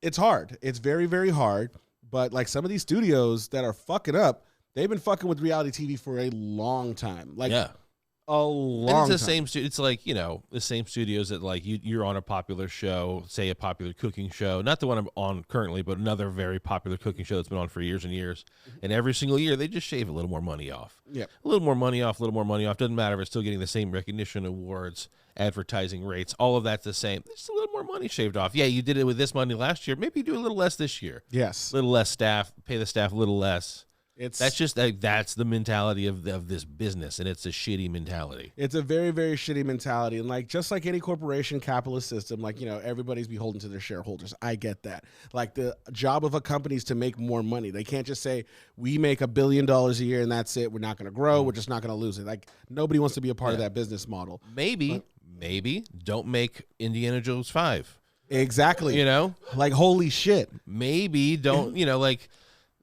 it's hard. It's very, very hard. But like some of these studios that are fucking up, they've been fucking with reality TV for a long time. Like a long time. It's the same. It's like, the same studios that like you're on a popular show, say a popular cooking show, not the one I'm on currently, but another very popular cooking show that's been on for years and years. And every single year they just shave a little more money off. Yeah. A little more money off, Doesn't matter if it's still getting the same recognition, awards, advertising rates, all of that's the same. There's a little more money shaved off. Yeah, you did it with this money last year. Maybe you do a little less this year. Yes. A little less staff, pay the staff a little less. That's the mentality of this business, and it's a shitty mentality. It's a very, very shitty mentality, and like just like any corporation capitalist system, like everybody's beholden to their shareholders. I get that. Like the job of a company is to make more money. They can't just say we make $1 billion a year and that's it. We're not going to grow. We're just not going to lose it. Like nobody wants to be a part of that business model. Maybe don't make Indiana Jones 5. Exactly. Like holy shit. Maybe don't like.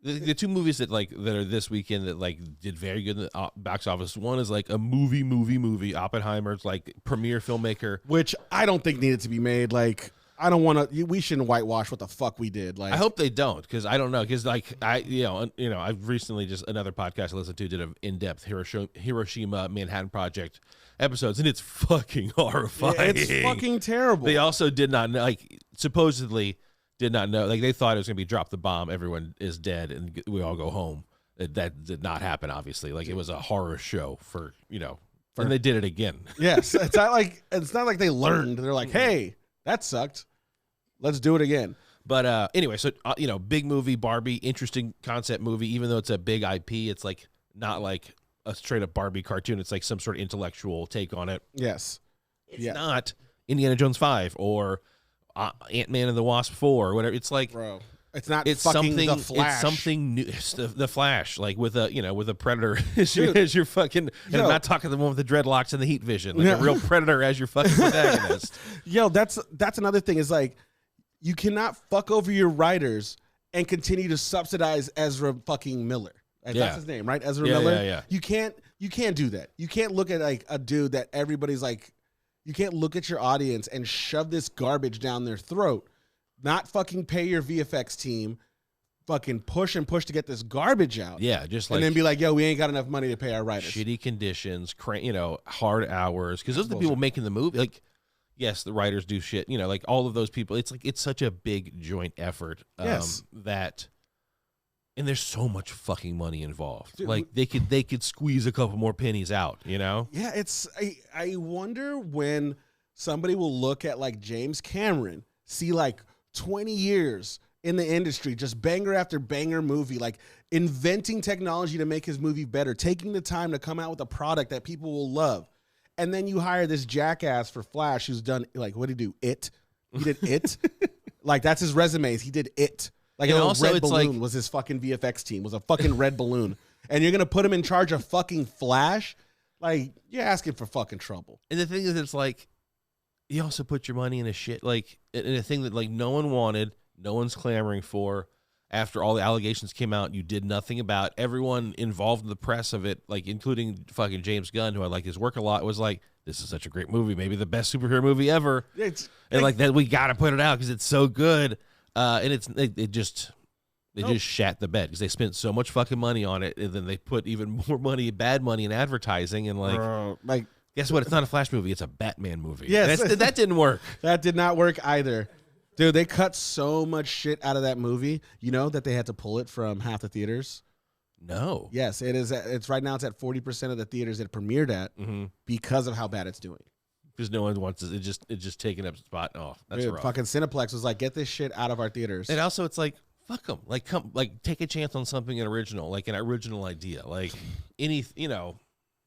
The two movies that are this weekend that did very good in the box office. One is like a movie. Oppenheimer's like premier filmmaker, which I don't think needed to be made. Like I don't want to. We shouldn't whitewash what the fuck we did. Like I hope they don't because I don't know because I've recently just another podcast I listened to did an in-depth Hiroshima Manhattan Project episodes and it's fucking horrifying. Yeah, it's fucking terrible. They also did not know, supposedly. Did not know. They thought it was going to be drop the bomb. Everyone is dead and we all go home. That did not happen, obviously. It was a horror show for and they did it again. Yes. It's not like they learned. They're like, hey, that sucked. Let's do it again. But anyway, so, big movie, Barbie, interesting concept movie. Even though it's a big IP, it's not like a straight up Barbie cartoon. It's like some sort of intellectual take on it. Yes. It's not Indiana Jones 5 or Ant-Man and the Wasp 4 or whatever. It's like, bro, it's not it's fucking something, the Flash. It's something new. It's the Flash, like with a Predator as your fucking. And I'm not talking the one with the dreadlocks and the heat vision, like a real Predator as your fucking protagonist. Yo, that's another thing. Is like, you cannot fuck over your writers and continue to subsidize Ezra fucking Miller. Right? That's his name, right? Ezra Miller. Yeah. You can't do that. You can't look at like a dude that everybody's like. You can't look at your audience and shove this garbage down their throat. Not fucking pay your VFX team, fucking push to get this garbage out. Yeah, just like, and then be like, yo, we ain't got enough money to pay our writers. Shitty conditions, hard hours, because those are the people making the movie. Like, yes, the writers do shit. Like all of those people. It's like it's such a big joint effort. That, and there's so much fucking money involved. Dude, like they could squeeze a couple more pennies out. Yeah, it's. I wonder when somebody will look at like James Cameron, see like 20 years in the industry, just banger after banger movie, like inventing technology to make his movie better, taking the time to come out with a product that people will love. And then you hire this jackass for Flash who's done, like, what did he do? He did It. Like, that's his resumes. He did It. Like, a also red it's balloon like, was his fucking VFX team, was a fucking red balloon. And you're going to put him in charge of fucking Flash? Like, you're asking for fucking trouble. And the thing is, it's like, you also put your money in a shit, like, in a thing that, like, no one wanted, no one's clamoring for. After all the allegations came out, you did nothing about. Everyone involved in the press of it, like, including fucking James Gunn, who I like his work a lot, was like, this is such a great movie, maybe the best superhero movie ever. And like that, we got to put it out because it's so good. And it just shat the bed because they spent so much fucking money on it, and then they put even more money, bad money, in advertising, and like guess what? It's not a Flash movie; it's a Batman movie. Yes, that didn't work. That did not work either, dude. They cut so much shit out of that movie. You know that they had to pull it from half the theaters. No. Yes, it is. It's right now. It's at 40% of the theaters it premiered at because of how bad it's doing. Because no one wants it. It's just taking up spot. Oh, that's rough. Fucking Cineplex was like, get this shit out of our theaters. And also, it's like, fuck them. Like, take a chance on something original, like an original idea, like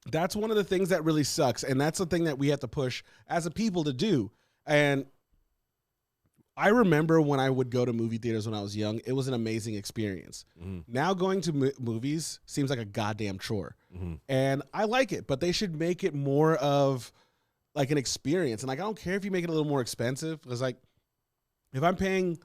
That's one of the things that really sucks, and that's the thing that we have to push as a people to do. And I remember when I would go to movie theaters when I was young, it was an amazing experience. Now going to movies seems like a goddamn chore. And I like it, but they should make it more of like an experience. And like, I don't care if you make it a little more expensive, because like, if I'm paying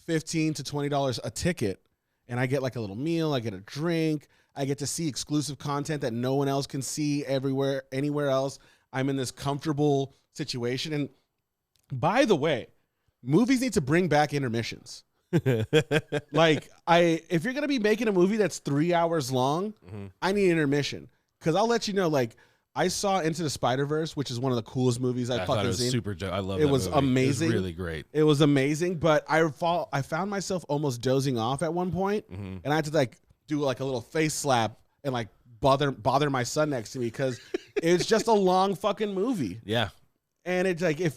$15 to $20 a ticket and I get like a little meal, I get a drink, I get to see exclusive content that no one else can see anywhere else. I'm in this comfortable situation. And by the way, movies need to bring back intermissions. Like, if you're going to be making a movie that's 3 hours long, I need intermission. Because I'll let you know, like, I saw Into the Spider-Verse, which is one of the coolest movies I've fucking seen. Super dope. I love it. It was amazing. It was really great. It was amazing, but I found myself almost dozing off at one point, and I had to like do like a little face slap and like bother my son next to me because it's just a long fucking movie. Yeah, and it's like if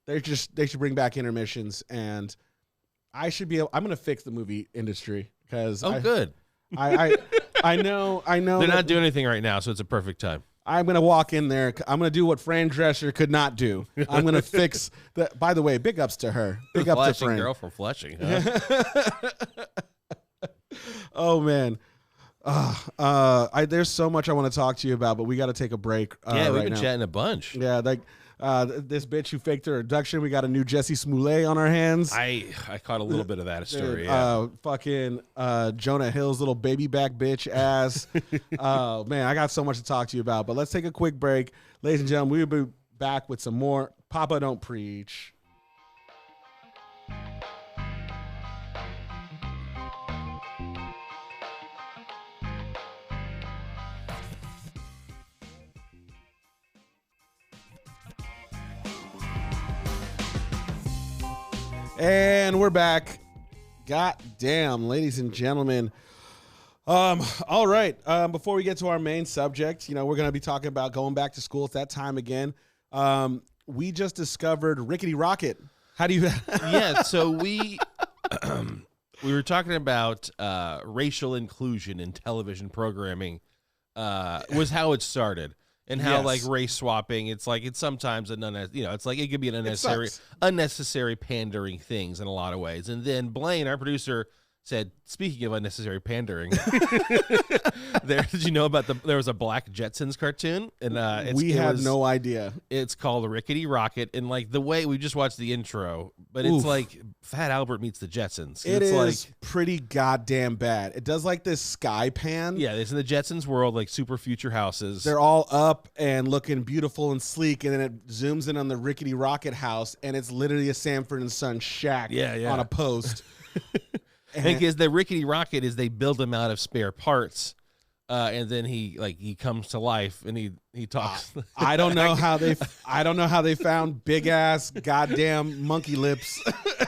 they should bring back intermissions, and I'm gonna fix the movie industry because good. I know they're not doing anything right now, so it's a perfect time. I'm going to walk in there. I'm going to do what Fran Drescher could not do. I'm going to fix the, by the way, big ups to her. Big ups to Fran. Girl from Flushing, huh? Oh, man. There's so much I want to talk to you about, but we got to take a break. Yeah, we've been chatting a bunch. Yeah, like this bitch who faked her abduction. We got a new Jesse Smollett on our hands. I caught a little bit of that story. Fucking Jonah Hill's little baby back bitch ass. Man, I got so much to talk to you about. But let's take a quick break, ladies and gentlemen. We'll be back with some more Papa Don't Preach. And we're back. God damn, ladies and gentlemen. All right. Before we get to our main subject, we're going to be talking about going back to school. It's that time again. We just discovered Rickety Rocket. How do you? Yeah. So we were talking about racial inclusion in television programming was how it started. And how Yes. like race swapping, it's sometimes it's like it could be an unnecessary pandering things in a lot of ways. And then Blaine, our producer, said, speaking of unnecessary pandering, did you know about there was a Black Jetsons cartoon? And we had no idea. It's called Rickety Rocket, and like the way we just watched the intro, but it's like Fat Albert meets the Jetsons. It's like pretty goddamn bad. It does like this sky pan. Yeah, it's in the Jetsons world, like super future houses. They're all up and looking beautiful and sleek, and then it zooms in on the Rickety Rocket house, and it's literally a Sanford and Son shack on a post. Because the Rickety Rocket is they build him out of spare parts, and then he comes to life and he talks. I don't know how they found big ass goddamn monkey lips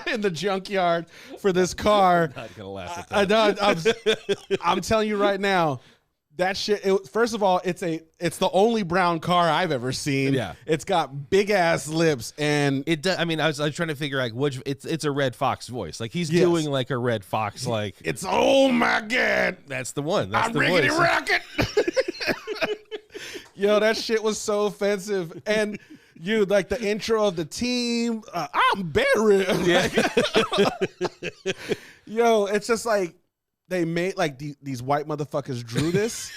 in the junkyard for this car. I'm not gonna laugh at that. I'm telling you right now. That shit. First of all, it's the only brown car I've ever seen. Yeah, it's got big ass lips, and it does. I mean, I was trying to figure out which. It's a Red Fox voice. Like he's doing like a Red Fox. Like it's oh my god, that's the one. That's I'm the Rickety voice. Rocket. Yo, that shit was so offensive, and like the intro of the team. I'm Barry. Yeah. Yo, it's just like. They made like these white motherfuckers drew this.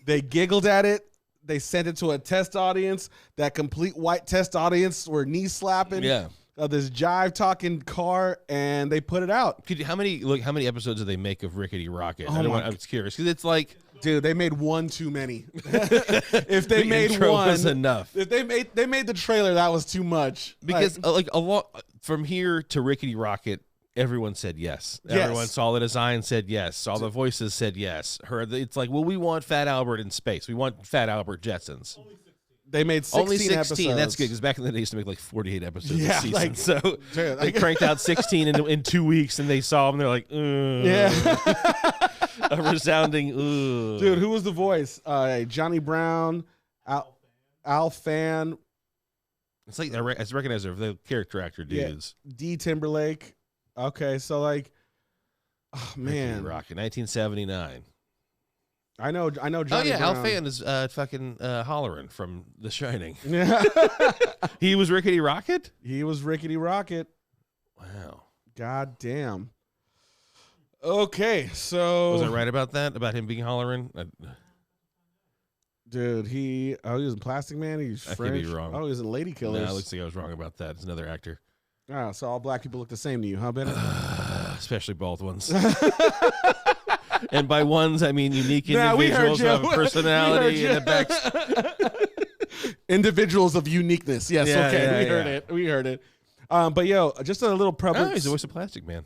They giggled at it. They sent it to a test audience. That complete white test audience were knee slapping. Yeah. This jive talking car, and they put it out. How many episodes did they make of Rickety Rocket? Oh I'm curious because it's like, dude, they made one too many. If they made intro one, was enough. If they made the trailer, that was too much. Because like a lot from here to Rickety Rocket. Everyone said yes. Everyone saw the design, said yes. Saw the voices, said yes. It's like, well, we want Fat Albert in space. We want Fat Albert Jetsons. They made 16 only 16. Episodes. That's good because back in the day, they used to make like 48 episodes a season. Like, so they cranked out 16 in 2 weeks, and they saw them. They're like, a resounding, Dude, who was the voice? Johnny Brown, Al Fan. It's like I recognize the character actor dudes. Yeah, D Timberlake. Okay, so like, oh man, Rocket, 1979. I know. Johnny Brown. Al Fan is fucking Holleran from The Shining. Yeah, he was Rickety Rocket. He was Rickety Rocket. Wow. God damn. Okay, so was I right about that? About him being Holleran? Dude, he was in Plastic Man. He's French. I could be wrong. Oh, he was in Lady Killers. No, it looks like I was wrong about that. It's another actor. Oh, so all black people look the same to you, huh, Bennett? Especially bald ones. And by ones, I mean unique individuals who have a personality and a back. Individuals of uniqueness. Yes, okay. We heard it. But yo, just a little public. Oh, he's the voice of Plastic Man.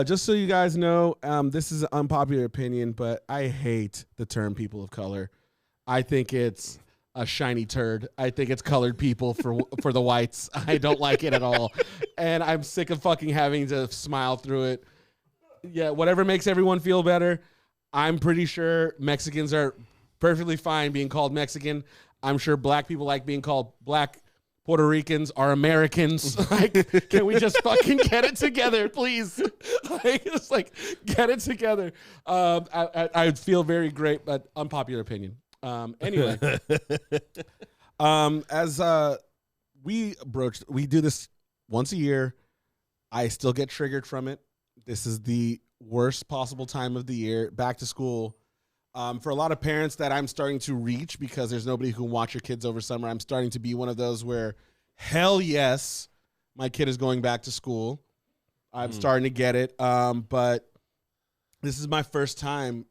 Just so you guys know, this is an unpopular opinion, but I hate the term people of color. I think it's a shiny turd. I think it's colored people for the whites. I don't like it at all. And I'm sick of fucking having to smile through it. Yeah, whatever makes everyone feel better. I'm pretty sure Mexicans are perfectly fine being called Mexican. I'm sure black people like being called black. Puerto Ricans are Americans. Like, can we just fucking get it together, please? Get it together. I feel very great, but unpopular opinion. Anyway, as we do this once a year. I still get triggered from it. This is the worst possible time of the year, back to school. For a lot of parents that I'm starting to reach because there's nobody who can watch your kids over summer, I'm starting to be one of those where, hell yes, my kid is going back to school. I'm starting to get it. But this is my first time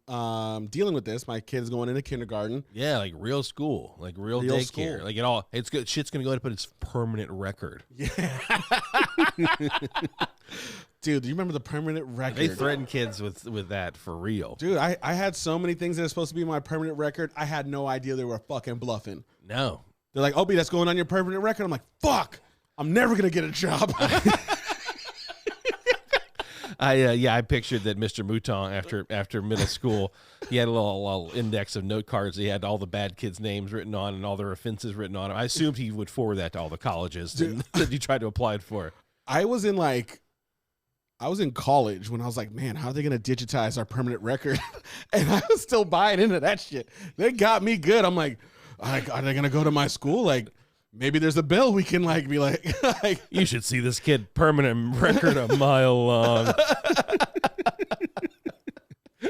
dealing with this. My kid's going into kindergarten. Yeah, like real school, like real daycare. School. Like it all, it's good. Shit's going to go ahead and put its permanent record. Yeah. Dude, do you remember the permanent record? They threaten kids with that for real. Dude, I had so many things that are supposed to be my permanent record. I had no idea they were fucking bluffing. No. They're like, Opie, that's going on your permanent record. I'm like, fuck, I'm never going to get a job. I pictured that Mr. Mouton after middle school, he had a little index of note cards. He had all the bad kids' names written on and all their offenses written on. I assumed he would forward that to all the colleges that he tried to apply it for. I was in like I was in college when I was like, man, how are they going to digitize our permanent record? And I was still buying into that shit. They got me good. I'm like, are they going to go to my school? Like, maybe there's a bill we can like be like, you should see this kid permanent record a mile long.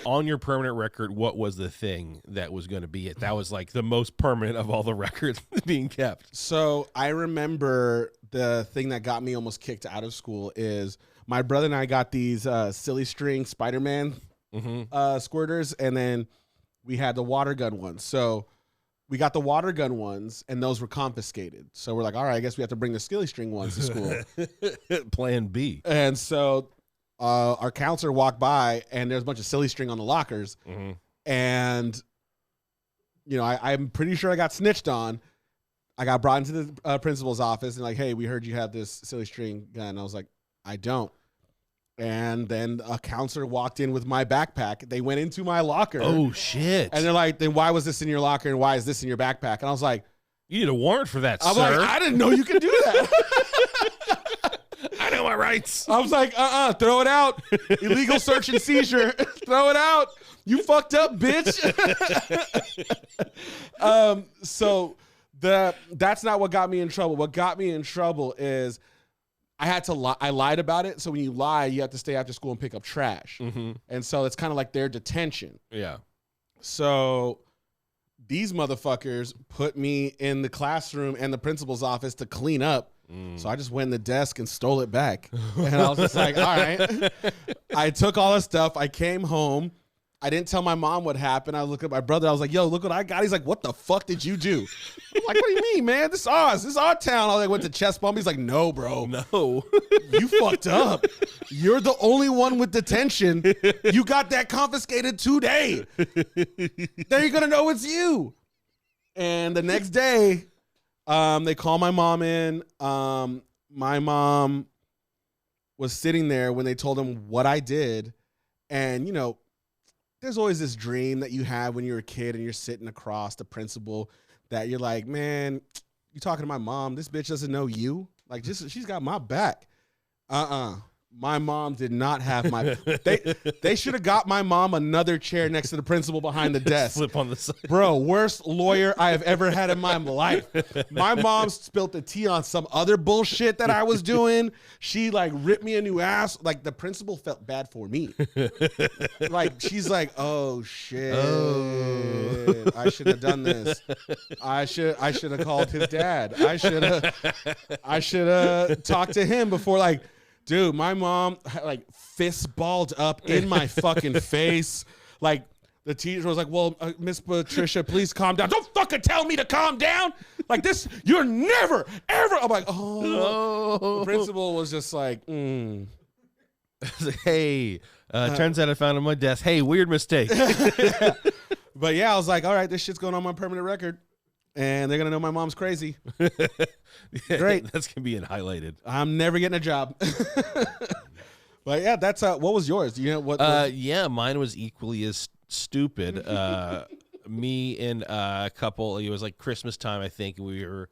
On your permanent record, what was the thing that was going to be it? That was like the most permanent of all the records being kept. So I remember the thing that got me almost kicked out of school is my brother and I got these silly string Spider-Man squirters, and then we had the water gun ones. So we got the water gun ones, and those were confiscated. So we're like, all right, I guess we have to bring the silly string ones to school. Plan B. And so our counselor walked by, and there's a bunch of silly string on the lockers. And, you know, I'm pretty sure I got snitched on. I got brought into the principal's office and like, hey, we heard you have this silly string gun. I was like, I don't. And then a counselor walked in with my backpack. They went into my locker. Oh, shit. And they're like, then why was this in your locker and why is this in your backpack? And I was like, you need a warrant for that, I'm sir. like, I didn't know you could do that. I know my rights. I was like, throw it out. Illegal search and seizure. Throw it out. You fucked up, bitch. So that's not what got me in trouble. What got me in trouble is I had to lie. I lied about it. So when you lie, you have to stay after school and pick up trash. And so it's kind of like their detention. Yeah. So these motherfuckers put me in the classroom and the principal's office to clean up. So I just went in the desk and stole it back. And I was just like, all right. I took all the stuff. I came home. I didn't tell my mom what happened. I looked at my brother. I was like, yo, look what I got. He's like, what the fuck did you do? I'm like, what do you mean, man? This is ours. This is our town. I like, went to chest bump. He's like, no, bro. No. You fucked up. You're the only one with detention. You got that confiscated today. Then you're going to know it's you. And the next day, they call my mom in. My mom was sitting there when they told him what I did. And, you know, there's always this dream that you have when you're a kid and you're sitting across the principal that you're like, man, you talking to my mom. This bitch doesn't know you. Like, just she's got my back. My mom did not have my. They should have got my mom another chair next to the principal behind the desk. Flip on the side. Bro, worst lawyer I have ever had in my life. My mom spilled the tea on some other bullshit that I was doing. She like ripped me a new ass. Like the principal felt bad for me. Like she's like, oh shit, I should have done this. I should have called his dad. I should have talked to him before like. Dude, my mom like fist balled up in my fucking face. Like the teacher was like, well, Miss Patricia, please calm down. Don't fucking tell me to calm down. Like this, you're never, ever. I'm like, oh. No. The principal was just like, hey, turns out I found it on my desk. Hey, weird mistake. But yeah, I was like, all right, this shit's going on my permanent record. And they're going to know my mom's crazy. Great. That's going to be highlighted. I'm never getting a job. But yeah, that's what was yours? Do you know what? Yeah, mine was equally as stupid. Me and a couple, it was like Christmas time, I think. We were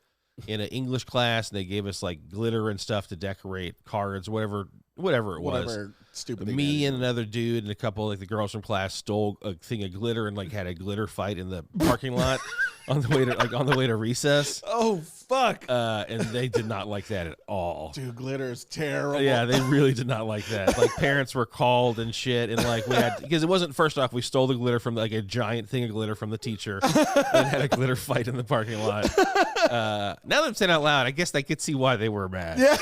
in an English class and they gave us like glitter and stuff to decorate cards, whatever it was. Whatever stupid thing. Me and another dude and a couple like the girls from class stole a thing of glitter and like had a glitter fight in the parking lot on the way to recess. Oh fuck. And they did not like that at all. Dude, glitter's terrible. Yeah, they really did not like that. Like parents were called and shit, and like we had because it wasn't first off we stole the glitter from like a giant thing of glitter from the teacher and had a glitter fight in the parking lot. Now that I'm saying out loud, I guess I could see why they were mad. Yeah.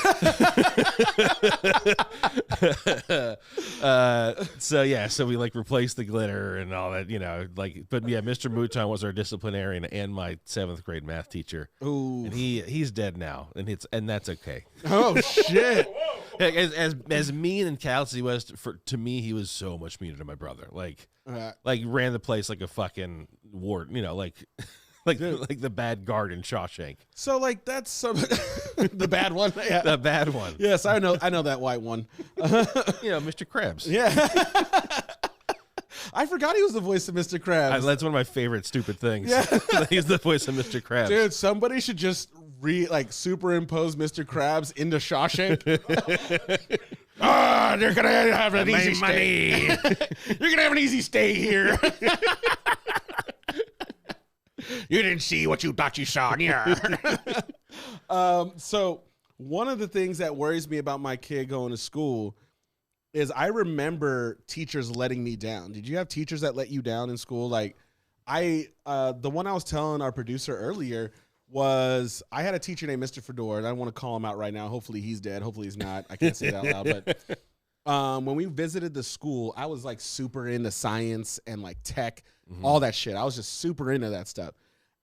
So we like replaced the glitter and all that, you know, like, but yeah, Mr. Mouton was our disciplinarian and my 7th grade math teacher. Ooh. And he's dead now, and that's okay. Oh shit. As mean and callous as he was to me, he was so much meaner to my brother. Like ran the place like a fucking ward, you know, like the bad guard in Shawshank. So like that's some the bad one. Yeah. The bad one. Yes, I know that white one. You know, Mr. Krabs. Yeah. I forgot he was the voice of Mr. Krabs. That's one of my favorite stupid things. Yeah. He's the voice of Mr. Krabs. Dude, somebody should just superimpose Mr. Krabs into Shawshank. you're gonna have an easy stay. You're gonna have an easy stay here. You didn't see what you thought you saw. So one of the things that worries me about my kid going to school is I remember teachers letting me down. Did you have teachers that let you down in school? Like the one I was telling our producer earlier was I had a teacher named Mr. Fedor, and I don't want to call him out right now. Hopefully he's dead. Hopefully he's not. I can't say that out loud. But when we visited the school, I was like super into science and like tech, all that shit. I was just super into that stuff.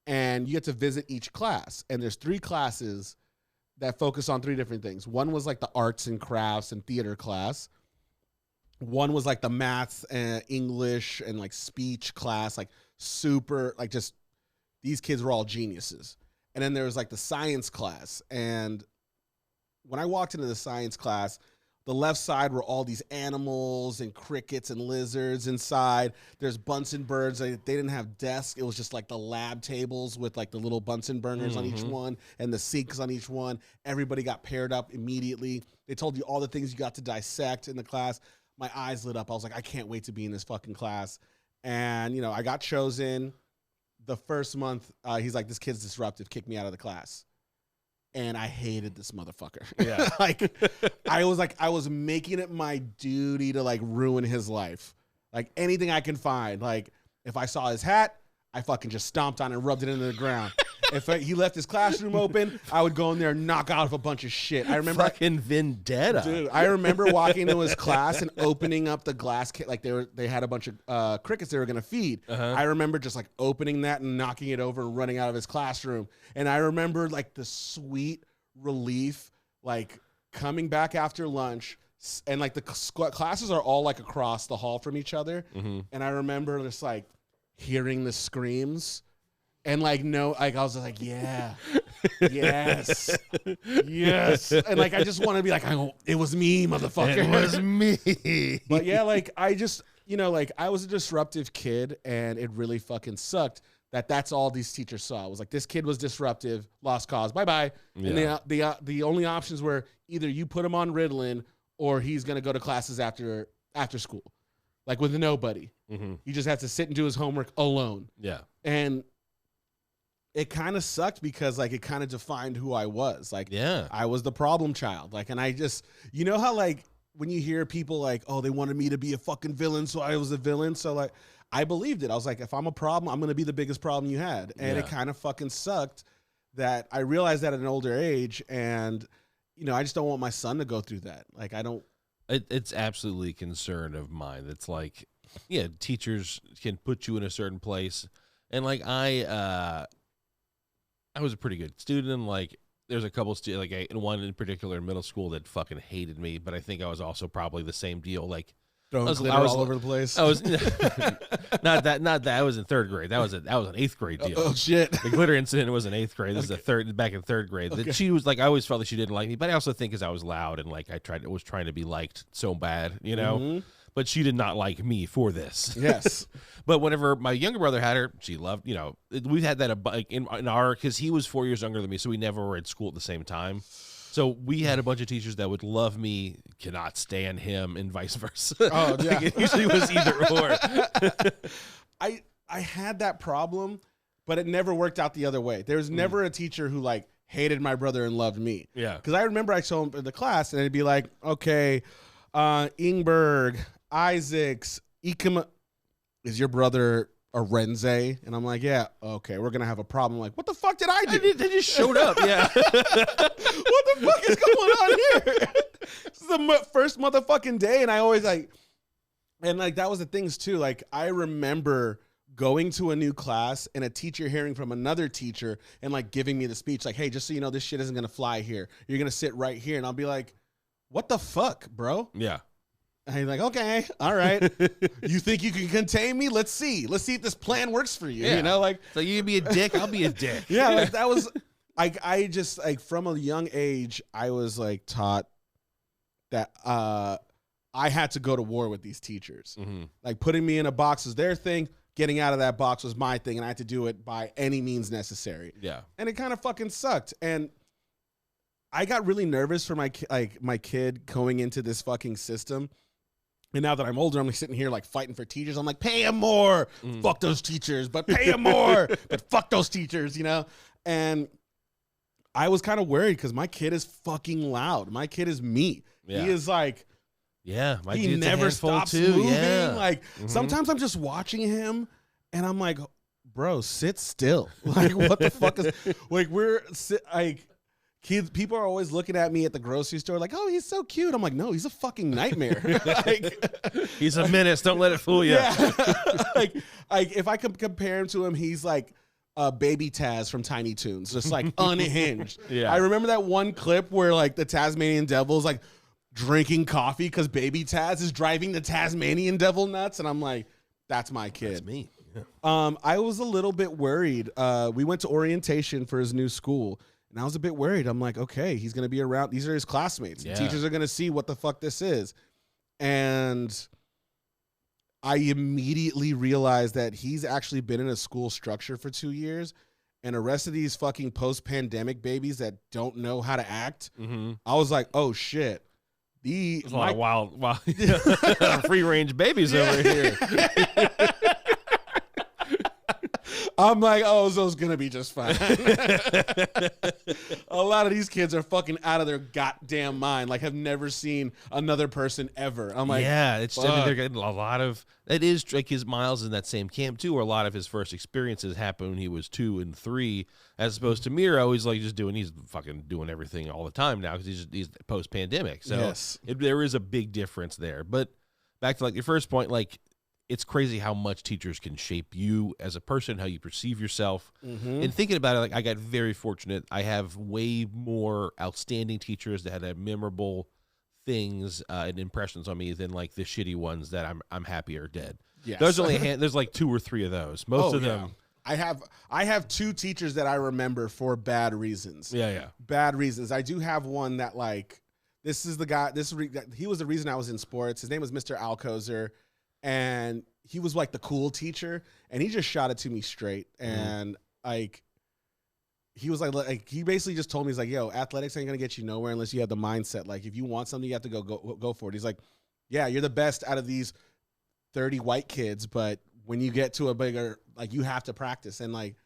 And you get to visit each class. And there's 3 classes that focus on 3 different things. One was like the arts and crafts and theater class. One was like the math and English and like speech class, like super, like just these kids were all geniuses. And then there was like the science class. And when I walked into the science class, the left side were all these animals and crickets and lizards inside. There's Bunsen birds. They didn't have desks. It was just like the lab tables with like the little Bunsen burners on each one and the sinks on each one. Everybody got paired up immediately. They told you all the things you got to dissect in the class. My eyes lit up. I was like, I can't wait to be in this fucking class. And, you know, I got chosen. The first month, he's like, this kid's disruptive. Kick me out of the class. And I hated this motherfucker. Yeah. I was making it my duty to like ruin his life. Like anything I can find. Like if I saw his hat, I fucking just stomped on it and rubbed it into the ground. If he left his classroom open, I would go in there and knock out a bunch of shit. I remember fucking vendetta. Dude, I remember walking into his class and opening up the glass kit. Like they had a bunch of crickets they were going to feed. I remember just like opening that and knocking it over and running out of his classroom. And I remember like the sweet relief, like coming back after lunch, and like the classes are all like across the hall from each other. And I remember just like hearing the screams. And like, no, like I was like, yeah, yes, yes. And like, I just want to be like, it was me, motherfucker. It was me. But yeah, like I just, you know, like I was a disruptive kid and it really fucking sucked that that's all these teachers saw. It was like, this kid was disruptive, lost cause, bye-bye. Yeah. And the only options were either you put him on Ritalin or he's going to go to classes after school, like with nobody. He just has to sit and do his homework alone. Yeah. And it kind of sucked because like it kind of defined who I was. Like, yeah, I was the problem child. Like, and I just, you know how like when you hear people like, oh, they wanted me to be a fucking villain, so I was a villain. So like, I believed it. I was like, if I'm a problem, I'm gonna be the biggest problem you had. And it kind of fucking sucked that I realized that at an older age. And you know, I just don't want my son to go through that. Like, I don't. It's absolutely a concern of mine. It's like, yeah, teachers can put you in a certain place, and like I was a pretty good student, and like there's a couple one in particular in middle school that fucking hated me, but I think I was also probably the same deal. Like I was all over the place. I was not that. I was in 3rd grade. That was an 8th grade deal. Oh shit! The glitter incident was in 8th grade. This is back in 3rd grade. Okay. That she was like, I always felt that she didn't like me, but I also think because I was loud and like was trying to be liked so bad, you know. But she did not like me for this. Yes. But whenever my younger brother had her, she loved, you know, we've had that in our, because he was 4 years younger than me, so we never were at school at the same time. So we had a bunch of teachers that would love me, cannot stand him, and vice versa. Oh, yeah. Like, it usually was either or. I had that problem, but it never worked out the other way. There was never a teacher who like hated my brother and loved me. Yeah. Because I remember I saw him in the class and it'd be like, okay, Ingberg, Isaacs, Ikema, is your brother Arenze? And I'm like, yeah, okay, we're gonna have a problem. I'm like, what the fuck did I do? They just showed up. Yeah. What the fuck is going on here? This is the first motherfucking day, and I always like, and like that was the things too. Like I remember going to a new class and a teacher hearing from another teacher and like giving me the speech, like, hey, just so you know, this shit isn't gonna fly here. You're gonna sit right here, and I'll be like, what the fuck, bro? Yeah. And he's like, okay, all right. You think you can contain me? Let's see. Let's see if this plan works for you. Yeah. You know, like, so you can be a dick, I'll be a dick. Yeah, like that was like I just like from a young age, I was like taught that I had to go to war with these teachers. Like putting me in a box was their thing. Getting out of that box was my thing, and I had to do it by any means necessary. Yeah. And it kind of fucking sucked. And I got really nervous for my kid going into this fucking system. And now that I'm older, I'm like sitting here like fighting for teachers. I'm like, pay him more. Fuck those teachers, but pay him more. But fuck those teachers, you know? And I was kind of worried because my kid is fucking loud. My kid is me. Yeah. He is like, my he never stops moving. Like sometimes I'm just watching him and I'm like, bro, sit still. Like what the fuck is like kids, people are always looking at me at the grocery store like, oh, he's so cute. I'm like, no, he's a fucking nightmare. Like, he's a menace. Don't let it fool you. Yeah. like if I could compare him to him, he's like baby Taz from Tiny Toons, just like unhinged. Yeah. I remember that one clip where like the Tasmanian devil is like drinking coffee because baby Taz is driving the Tasmanian devil nuts. And I'm like, that's my kid. That's me. Yeah. I was a little bit worried. We went to orientation for his new school. And I was a bit worried. I'm like, okay, he's going to be around. These are his classmates. Yeah. Teachers are going to see what the fuck this is. And I immediately realized that he's actually been in a school structure for 2 years. And the rest of these fucking post-pandemic babies that don't know how to act, I was like, oh, shit. There's a lot of wild free-range babies over here. I'm like, oh, Zoe's going to be just fine. A lot of these kids are fucking out of their goddamn mind, like have never seen another person ever. I'm like, yeah, it's I mean, they're getting a lot of, it is like his Miles in that same camp too, where a lot of his first experiences happened when he was 2 and 3, as opposed to Miro, he's like he's fucking doing everything all the time now because he's post-pandemic. So yes. There is a big difference there. But back to like your first point, like, it's crazy how much teachers can shape you as a person, how you perceive yourself. And thinking about it, like I got very fortunate. I have way more outstanding teachers that had memorable things and impressions on me than like the shitty ones that I'm happy are dead. Yes. There's only there's like 2 or 3 of those. Most of them. I have 2 teachers that I remember for bad reasons. Yeah. Bad reasons. I do have one that like, this is the guy, he was the reason I was in sports. His name was Mr. Alcozer. And he was like the cool teacher, and he just shot it to me straight. And like, he was like he basically just told me, he's like, yo, athletics ain't gonna get you nowhere unless you have the mindset. Like, if you want something, you have to go for it. He's like, yeah, you're the best out of these 30 white kids, but when you get to a bigger, like, you have to practice. And like,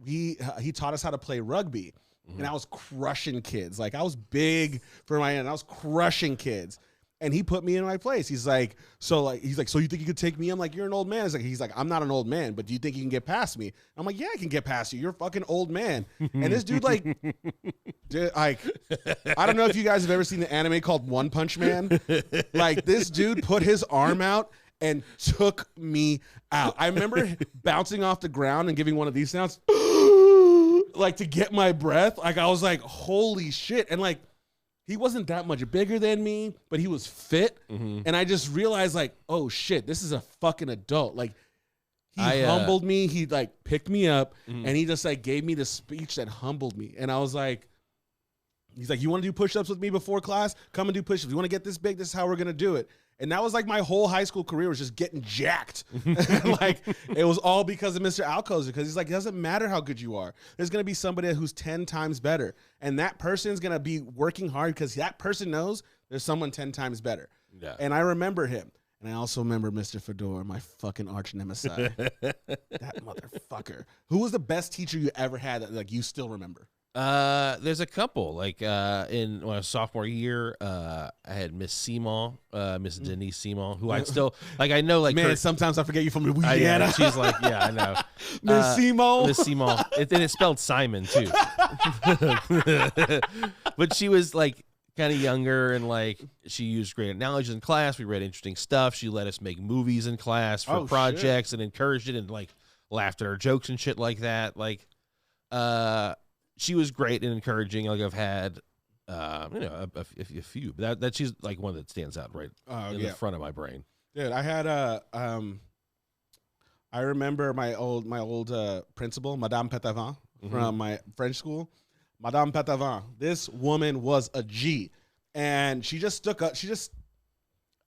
he taught us how to play rugby, and I was crushing kids. Like, I was big for my end. I was crushing kids. And he put me in my place. He's like, so you think you could take me? I'm like, you're an old man. He's like, I'm not an old man, but do you think you can get past me? I'm like, yeah, I can get past you. You're a fucking old man. And this dude, like, I don't know if you guys have ever seen the anime called One Punch Man. Like, this dude put his arm out and took me out. I remember bouncing off the ground and giving one of these sounds, like, to get my breath. Like, I was like, holy shit. And like, he wasn't that much bigger than me, but he was fit. And I just realized, like, oh shit, this is a fucking adult. Like, he humbled me. He like picked me up and he just like gave me the speech that humbled me. And I was like, he's like, you want to do push-ups with me before class? Come and do push-ups. You want to get this big? This is how we're going to do it. And that was like my whole high school career was just getting jacked. Like, it was all because of Mr. Alcozer, because he's like, it doesn't matter how good you are. There's going to be somebody who's 10 times better. And that person's going to be working hard because that person knows there's someone 10 times better. Yeah. And I remember him. And I also remember Mr. Fedor, my fucking arch nemesis. That motherfucker. Who was the best teacher you ever had that like you still remember? There's a couple. Like in my sophomore year, I had Miss Seamall, Miss Denise Seamall, who I still like. I know, like, man. Sometimes I forget you from Louisiana. Yeah, she's like, yeah, I know. Miss Seamall. Miss Seamall. And it's spelled Simon too. But she was like kind of younger, and like she used great analogies in class. We read interesting stuff. She let us make movies in class for projects and encouraged it, and like laughed at our jokes and shit like that. Like, she was great and encouraging. Like, I've had, a few, but that she's like one that stands out right in the front of my brain. Dude, I had I remember my old principal, Madame Petavin, from my French school. Madame Petavin, this woman was a G, and she just stuck up.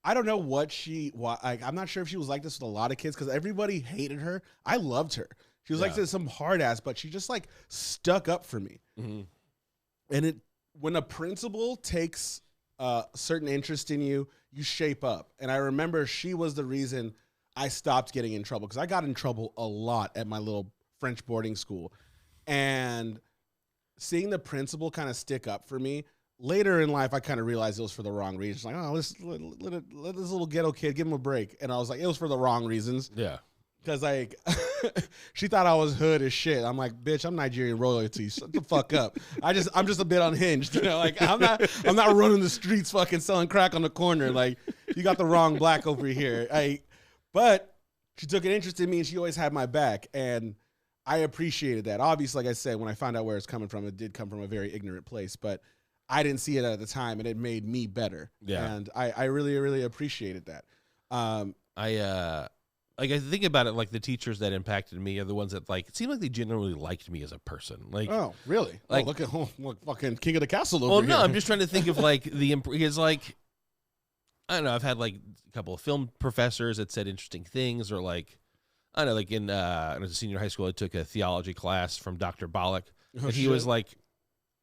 I don't know I'm not sure if she was like this with a lot of kids because everybody hated her. I loved her. She was like some hard ass, but she just like stuck up for me. And when a principal takes a certain interest in you, you shape up. And I remember she was the reason I stopped getting in trouble, because I got in trouble a lot at my little French boarding school. And seeing the principal kind of stick up for me, later in life, I kind of realized it was for the wrong reasons. Like, oh, let this little ghetto kid, give him a break. And I was like, it was for the wrong reasons. Yeah. Because, like, she thought I was hood as shit. I'm like, bitch, I'm Nigerian royalty. Shut the fuck up. I'm just a bit unhinged. You know, like, I'm not running the streets fucking selling crack on the corner. Like, you got the wrong black over here. But she took an interest in me, and she always had my back. And I appreciated that. Obviously, like I said, when I found out where it's coming from, it did come from a very ignorant place. But I didn't see it at the time, and it made me better. Yeah. And I really, really appreciated that. Like, I think about it, like, the teachers that impacted me are the ones that, like, it seemed like they genuinely liked me as a person. Like, oh, really? Like, look at fucking king of the castle over well, here. no, I'm just trying to think of, like, because, like, I don't know, I've had, like, a couple of film professors that said interesting things, or, like, I don't know, like, when I was a senior high school, I took a theology class from Dr. Bollock, and he was, like,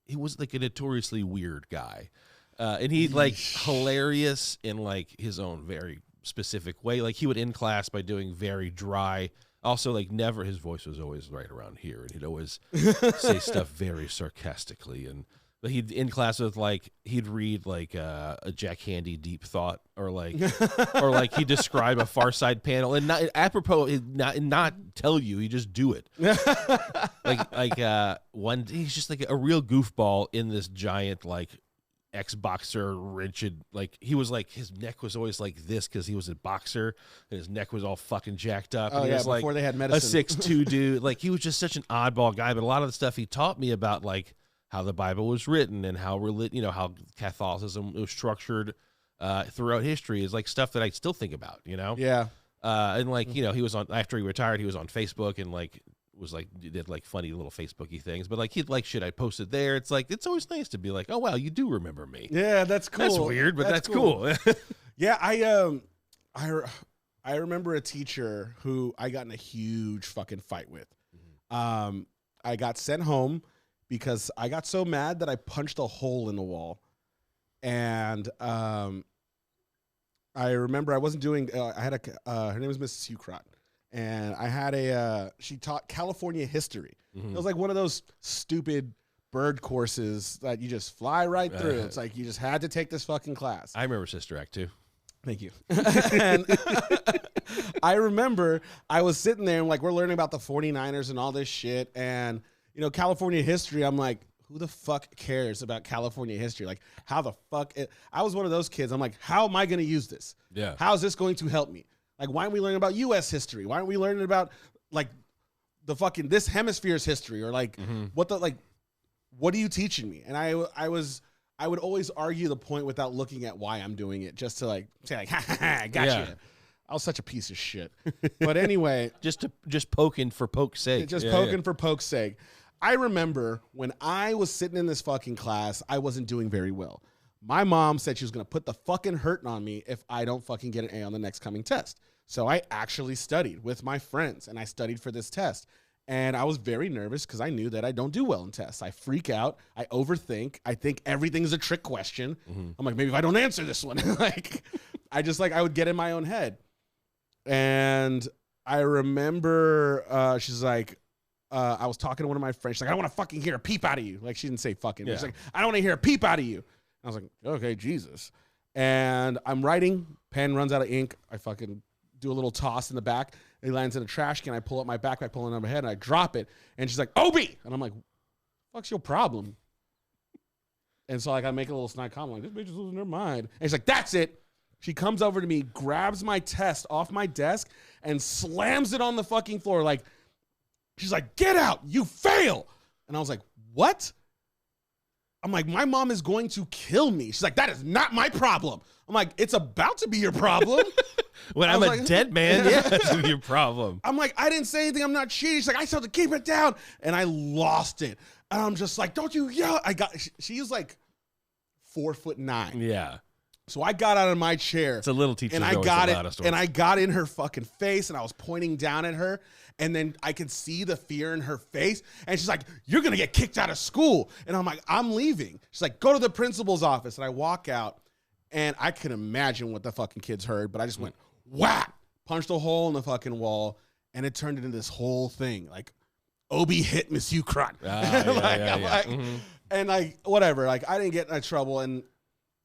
a notoriously weird guy. And he, like, hilarious in, like, his own very specific way. Like, he would end class by doing very dry, also, like, never, his voice was always right around here, and he'd always say stuff very sarcastically. But he'd end class with, like, he'd read, like, a Jack Handy Deep Thought, or like he'd describe a Far Side panel, and not apropos, not tell you, he just do it. One, he's just like a real goofball in this giant, like, ex-boxer wretched, like, he was like, his neck was always like this because he was a boxer, and his neck was all fucking jacked up. Oh, and he was before like they had medicine. A 6'2" dude. Like, he was just such an oddball guy, but a lot of the stuff he taught me about, like, how the Bible was written and how how Catholicism was structured throughout history is, like, stuff that I still think about, Yeah. And, like, he was on, after he retired, he was on Facebook, and, like, was like, did, like, funny little Facebooky things, but, like, he'd like shit I posted there. It's like, it's always nice to be like, oh wow, you do remember me. Yeah, that's cool. That's weird, but that's cool. Yeah, I remember a teacher who I got in a huge fucking fight with. I got sent home because I got so mad that I punched a hole in the wall. And I remember I wasn't doing, I had her name was Mrs. Hucrot. And I had she taught California history. It was like one of those stupid bird courses that you just fly right through. It's like you just had to take this fucking class. I remember Sister Act too. Thank you. And I remember I was sitting there and, like, we're learning about the 49ers and all this shit. And, California history, I'm like, who the fuck cares about California history? Like, how the fuck? I was one of those kids. I'm like, how am I going to use this? Yeah. How is this going to help me? Like, why aren't we learning about U.S. history? Why aren't we learning about, like, the fucking this hemisphere's history, or, like, what are you teaching me? And I would always argue the point without looking at why I'm doing it, just to, like, say, like, ha ha ha, I got you. I was such a piece of shit. But anyway, just poking for poke's sake. Poking for poke's sake. I remember when I was sitting in this fucking class, I wasn't doing very well. My mom said she was going to put the fucking hurt on me if I don't fucking get an A on the next coming test. So I actually studied with my friends, and I studied for this test. And I was very nervous because I knew that I don't do well in tests. I freak out. I overthink. I think everything's a trick question. I'm like, maybe if I don't answer this one. Like, I would get in my own head. And I remember she's like, I was talking to one of my friends. She's like, I don't want to fucking hear a peep out of you. Like, she didn't say fucking. She's like, I don't want to hear a peep out of you. I was like, okay, Jesus. And I'm writing, pen runs out of ink. I fucking do a little toss in the back. It lands in a trash can. I pull up my backpack, pull it on my head, and I drop it. And she's like, Obi! And I'm like, what's your problem? And so, like, I make a little snide comment, like, this bitch is losing her mind. And she's like, that's it. She comes over to me, grabs my test off my desk, and slams it on the fucking floor. Like, she's like, get out, you fail. And I was like, what? I'm like, my mom is going to kill me. She's like, that is not my problem. I'm like, it's about to be your problem. When I'm a dead man, yeah, that's your problem. I'm like, I didn't say anything. I'm not cheating. She's like, I told her to keep it down. And I lost it. And I'm just like, don't you yell. She was like 4'9". Yeah. So I got out of my chair. It's a little teacher. And I got it. And I got in her fucking face and I was pointing down at her. And then I could see the fear in her face. And she's like, you're going to get kicked out of school. And I'm like, I'm leaving. She's like, go to the principal's office. And I walk out and I can imagine what the fucking kids heard. But I just went, whack, punched a hole in the fucking wall. And it turned into this whole thing. Like, Obi hit Miss Ukron. And like, whatever. Like, I didn't get in trouble. And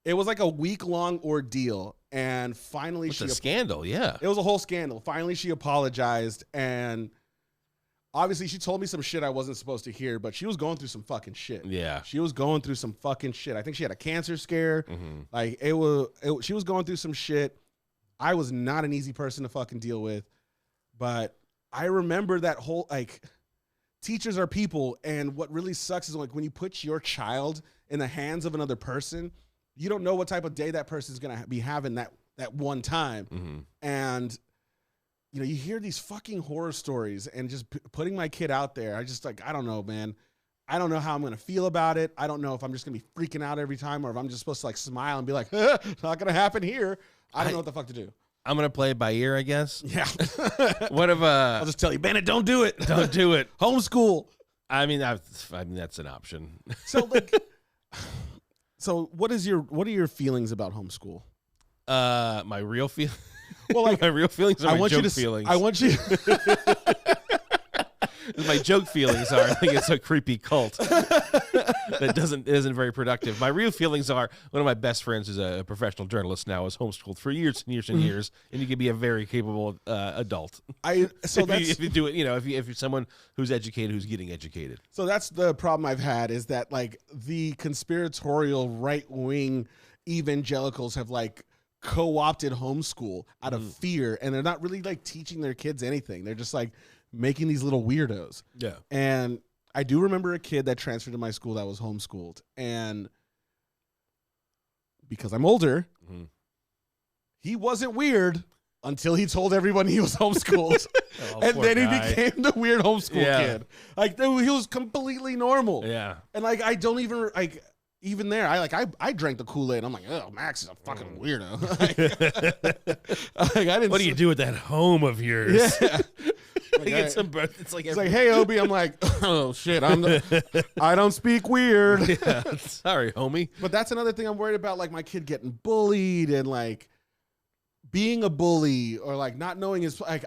it was like a week-long ordeal, and finally it's a scandal, yeah. It was a whole scandal. Finally, she apologized, and obviously she told me some shit I wasn't supposed to hear, but she was going through some fucking shit. Yeah. She was going through some fucking shit. I think she had a cancer scare. Like, she was going through some shit. I was not an easy person to fucking deal with, but I remember that whole, like, teachers are people, and what really sucks is like when you put your child in the hands of another person, you don't know what type of day that person's going to be having that one time. And, you know, you hear these fucking horror stories and just putting my kid out there. I just like, I don't know, man. I don't know how I'm going to feel about it. I don't know if I'm just going to be freaking out every time or if I'm just supposed to like smile and be like, it's not going to happen here. I don't know what the fuck to do. I'm going to play it by ear, I guess. Yeah. What if I'll just tell you, Bennett, don't do it. Don't do it. Homeschool. I mean, that's an option. So like... So what are your feelings about homeschool? My real feelings. Well, like my real feelings are my joke feelings. I want you. My joke feelings are I think it's a creepy cult that isn't very productive. My real feelings are one of my best friends who's a professional journalist now is homeschooled for years and years and years, and you can be a very capable adult. If you do it, you know, if you're someone who's educated, who's getting educated. So that's the problem I've had is that like the conspiratorial right wing evangelicals have like co-opted homeschool out of fear, and they're not really like teaching their kids anything. They're just like making these little weirdos. Yeah. And I do remember a kid that transferred to my school that was homeschooled. And because I'm older, he wasn't weird until he told everyone he was homeschooled. And then he became the weird homeschool kid. Like, he was completely normal. Yeah. And like, I don't even, like, even there, I drank the Kool-Aid. I'm like, oh, Max is a fucking weirdo. I didn't. What do you do with that home of yours? Yeah. Like, it's like hey, Obi. I'm like, oh shit, I don't speak weird. Yeah, sorry, homie. But that's another thing I'm worried about, like my kid getting bullied and like being a bully or like not knowing his like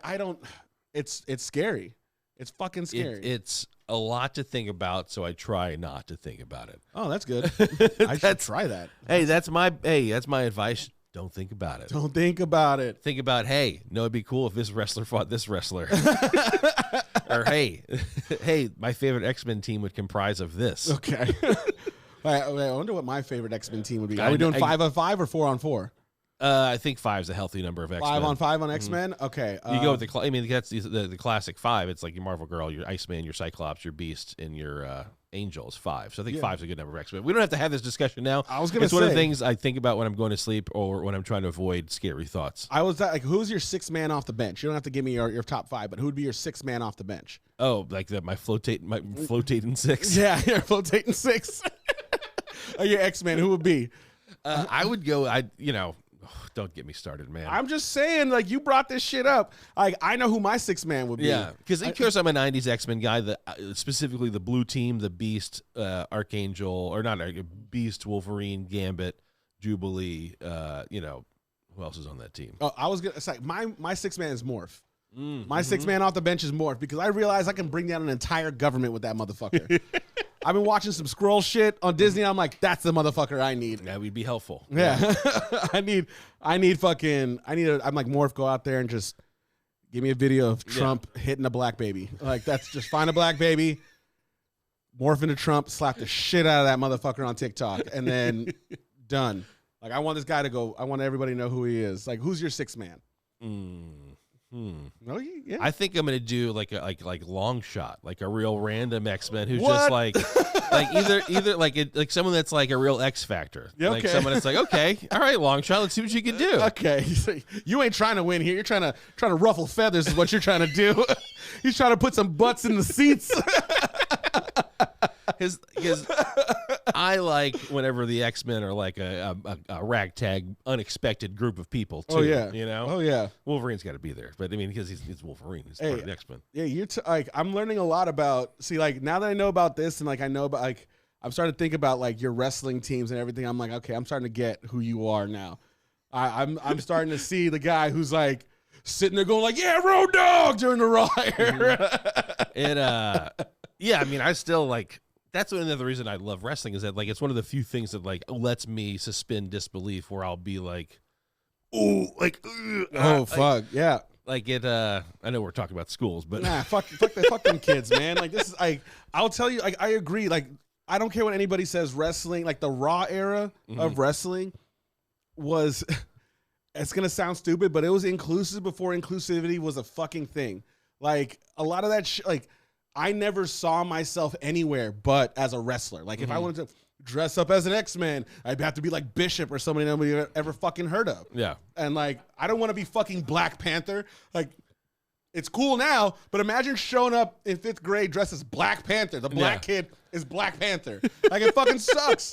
it's scary. It's fucking scary. It's a lot to think about, so I try not to think about it. Oh, that's good. I should try that. Hey, that's my advice. Don't think about it. Don't think about it. Think about, hey, no, it'd be cool if this wrestler fought this wrestler. Or hey, my favorite X-Men team would comprise of this. Okay. I wonder what my favorite X-Men team would be. Are we doing 5-on-5 or 4-on-4? I think 5 is a healthy number of X-Men. 5-on-5 on X-Men? Okay. You go with that's the classic 5. It's like your Marvel Girl, your Iceman, your Cyclops, your Beast, and your Angel is 5. So I think 5 is a good number of X-Men. We don't have to have this discussion now. I was going to say. It's one of the things I think about when I'm going to sleep or when I'm trying to avoid scary thoughts. I was like, who's your 6th man off the bench? You don't have to give me your top 5, but who would be your 6th man off the bench? Oh, like my flotating 6? Yeah, your flotating 6. Your X-Men, who would be? I would go, don't get me started, man. I'm just saying, like, you brought this shit up. Like, I know who my 6th man would be. Yeah, because of course I'm a 90s X-Men guy, specifically the Blue Team, the Beast, Archangel, or not Beast, Wolverine, Gambit, Jubilee, who else is on that team? Oh, I was going to say, my 6th man is Morph. My 6th man off the bench is Morph because I realize I can bring down an entire government with that motherfucker. I've been watching some Skrull shit on Disney. I'm like, that's the motherfucker I need. That would be helpful. Yeah. I'm like, Morph, go out there and just give me a video of Trump hitting a black baby. Like, that's just find a black baby, morph into Trump, slap the shit out of that motherfucker on TikTok, and then done. Like, I want this guy to go, I want everybody to know who he is. Like, who's your 6th man? No, yeah. I think I'm gonna do like long shot, like a real random X-Men who's just like either like someone that's like a real X Factor. Yeah, like someone that's like, okay, all right, long shot, let's see what you can do. Okay, you ain't trying to win here. You're trying to ruffle feathers is what you're trying to do. He's trying to put some butts in the seats. I like whenever the X-Men are like a ragtag, unexpected group of people too. Oh yeah, you know. Oh yeah, Wolverine's got to be there, but I mean, because he's Wolverine, he's part of the X-Men. Yeah, like I'm learning a lot about. See, like now that I know about this, and like I know about like I'm starting to think about like your wrestling teams and everything. I'm like, okay, I'm starting to get who you are now. I'm starting to see the guy who's like sitting there going like, yeah, Road Dogg during the Raw era. Yeah, I mean, I still like. That's another reason I love wrestling is that like it's one of the few things that like lets me suspend disbelief where I'll be like, ooh, like, fuck, yeah. Like it. I know we're talking about schools, but nah, fuck them kids, man. Like this is I'll tell you, like I agree. Like I don't care what anybody says. Wrestling, like the Raw era of wrestling, was. It's gonna sound stupid, but it was inclusive before inclusivity was a fucking thing. Like a lot of that shit, like. I never saw myself anywhere but as a wrestler. Like, if I wanted to dress up as an X-Man, I'd have to be like Bishop or somebody nobody ever fucking heard of. Yeah. And, like, I don't want to be fucking Black Panther. Like, it's cool now, but imagine showing up in 5th grade dressed as Black Panther. The black kid is Black Panther. Like, it fucking sucks.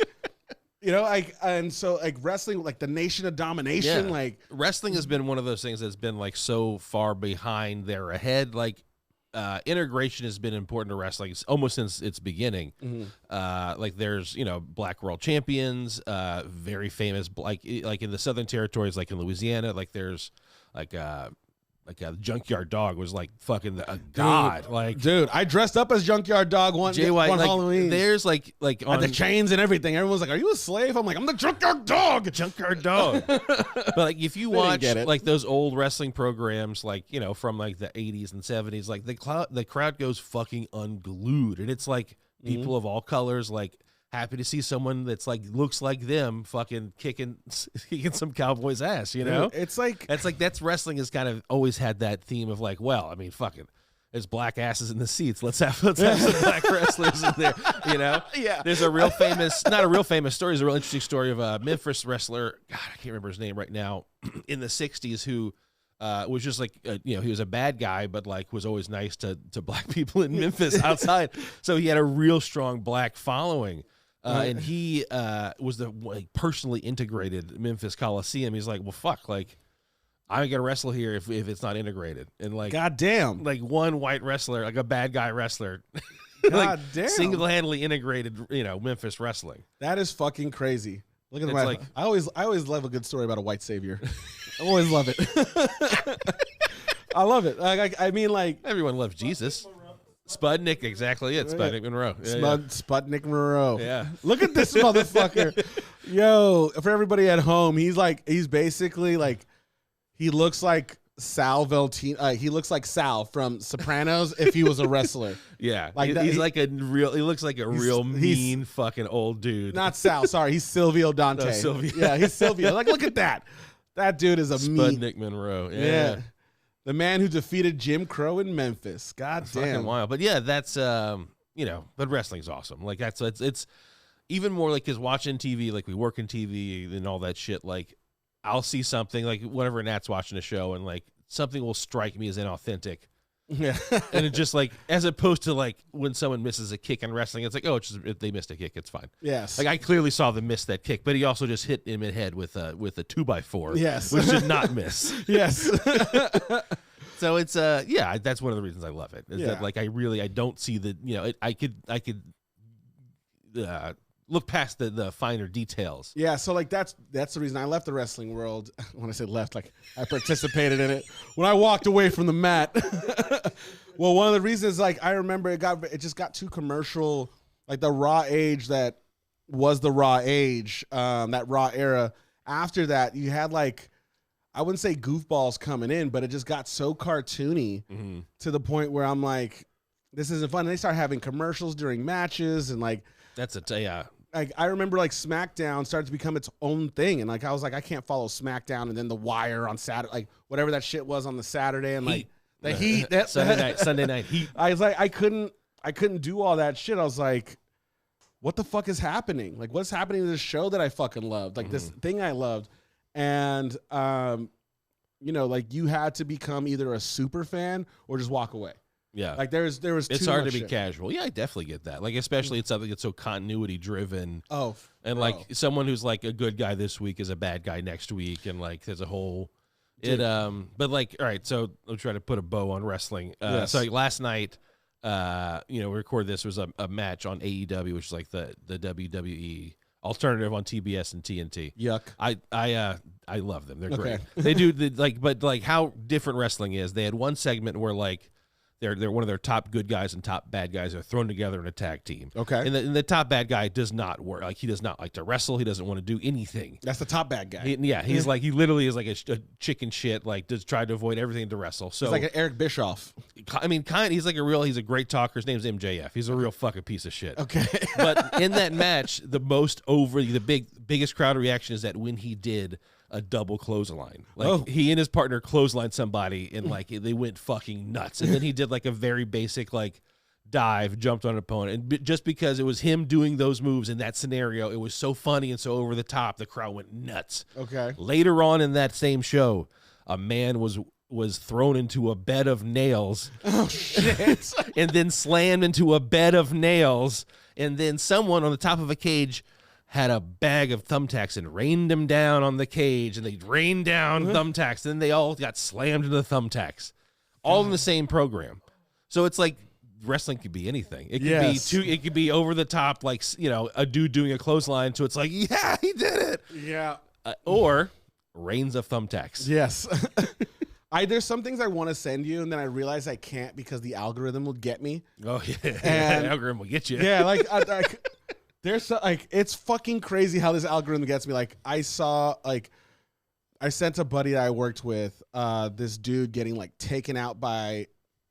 You know, like, and so, like, wrestling, like, the Nation of Domination, like. Wrestling has been one of those things that's been, like, so far behind they're ahead. Like, integration has been important to wrestling almost since its beginning. Like there's, you know, Black World Champions, very famous, like in the Southern Territories, like in Louisiana, like there's like a Junkyard Dog was like fucking a god. Like, dude, I dressed up as Junkyard Dog one like, Halloween. There's like on the chains and everything. Everyone's like, "Are you a slave?" I'm like, "I'm the Junkyard Dog." Junkyard Dog. But like, if you watch like those old wrestling programs, like you know from like the 80s and 70s, like the crowd goes fucking unglued, and it's like people of all colors, like. Happy to see someone that's like looks like them fucking kicking some cowboy's ass, you know? It's like that's wrestling has kind of always had that theme of like, well, I mean, fucking there's black asses in the seats. Let's have some black wrestlers in there, you know? Yeah. There's a real famous, not a real famous story, it's a real interesting story of a Memphis wrestler, God, I can't remember his name right now, in the 60s who was just like, you know, he was a bad guy, but like was always nice to black people in Memphis outside. So he had a real strong black following. And he was the like, personally integrated Memphis Coliseum. He's like, well, fuck, like I'm gonna wrestle here if it's not integrated. And like, goddamn, like one white wrestler, like a bad guy wrestler, God damn, single-handedly integrated, you know, Memphis wrestling. That is fucking crazy. Look at my. Like, I always love a good story about a white savior. I always love it. I love it. I mean, like everyone loves Jesus. Spudnik, exactly it. Spudnik Monroe. Spudnik Monroe. Yeah. Look at this motherfucker. Yo, for everybody at home, he's basically like, he looks like Sal Valentino. He looks like Sal from Sopranos if he was a wrestler. Yeah. Like he looks like a real mean fucking old dude. Not Sal, sorry. He's Silvio Dante. No, Silvio. Yeah, he's Silvio. Like, look at that. That dude is a Spudnik Monroe. Yeah. The man who defeated Jim Crow in Memphis. God damn. Fucking wild. But yeah, that's, you know, but wrestling's awesome. Like it's even more like, cause watching TV, like we work in TV and all that shit. Like I'll see something like whenever Nat's watching a show and like something will strike me as inauthentic. Yeah. And it just like, as opposed to like when someone misses a kick in wrestling, it's like, oh, it's just, they missed a kick. It's fine. Yes. Like I clearly saw them miss that kick, but he also just hit him in the head with a 2x4. Yes. Which did not miss. Yes. So it's, yeah, that's one of the reasons I love it. Is that like, I don't see the, you know, I could look past the finer details. Yeah, so like that's the reason I left the wrestling world. When I say left, like I participated in it. When I walked away from the mat. Well, one of the reasons, like I remember it just got too commercial. Like the Raw age that was the Raw age, that Raw era. After that, you had like, I wouldn't say goofballs coming in, but it just got so cartoony to the point where I'm like, this isn't fun. And they start having commercials during matches and like. That's yeah. Like I remember like SmackDown started to become its own thing, and like I was like, I can't follow SmackDown and then The Wire on Saturday, like whatever that shit was on the Saturday, and like the Heat, Sunday night Heat. I was like, I couldn't do all that shit. I was like, what the fuck is happening? Like, what's happening to this show that I fucking loved, like this thing I loved, and you know, like you had to become either a super fan or just walk away. Yeah. Like there was It's too hard to much be shit. casual. Yeah, I definitely get that. Like especially it's something that's so continuity driven. Oh, and bro. like someone who's like a good guy this week is a bad guy next week, and like there's a whole Dude. But like, all right, so I'll try to put a bow on wrestling. Yes. So like, last night, we recorded this was a match on AEW, which is like the WWE alternative on TBS and TNT. Yuck. I love them. They're Okay. great. They do but like how different wrestling is. They had one segment where like they're one of their top good guys and top bad guys are thrown together in a tag team. Okay. And the top bad guy does not work. Like he does not like to wrestle. He doesn't want to do anything. That's the top bad guy. He's like he literally is like a chicken shit. Like just try to avoid everything to wrestle. So it's like an Eric Bischoff. I mean, he's a great talker. His name's MJF. He's a real fucking piece of shit. Okay. But in that match, the biggest crowd reaction is that when he did a double clothesline, like he and his partner clotheslined somebody, and like they went fucking nuts. And then he did like a very basic like dive, jumped on an opponent, and just because it was him doing those moves in that scenario, it was so funny and so over the top, the crowd went nuts. Okay. Later on in that same show, a man was thrown into a bed of nails. Oh shit. And then slammed into a bed of nails, and then someone on the top of a cage had a bag of thumbtacks and rained them down on the cage, and they rained down thumbtacks, and then they all got slammed into the thumbtacks, all in the same program. So it's like wrestling could be anything. It could be it could be over the top, like a dude doing a clothesline. So it's like, yeah, he did it. Yeah. Or rains of thumbtacks. Yes. There's some things I want to send you, and then I realize I can't because the algorithm will get me. Oh yeah, And the algorithm will get you. Yeah, like there's like it's fucking crazy how this algorithm gets me. Like I saw I sent a buddy that I worked with this dude getting like taken out by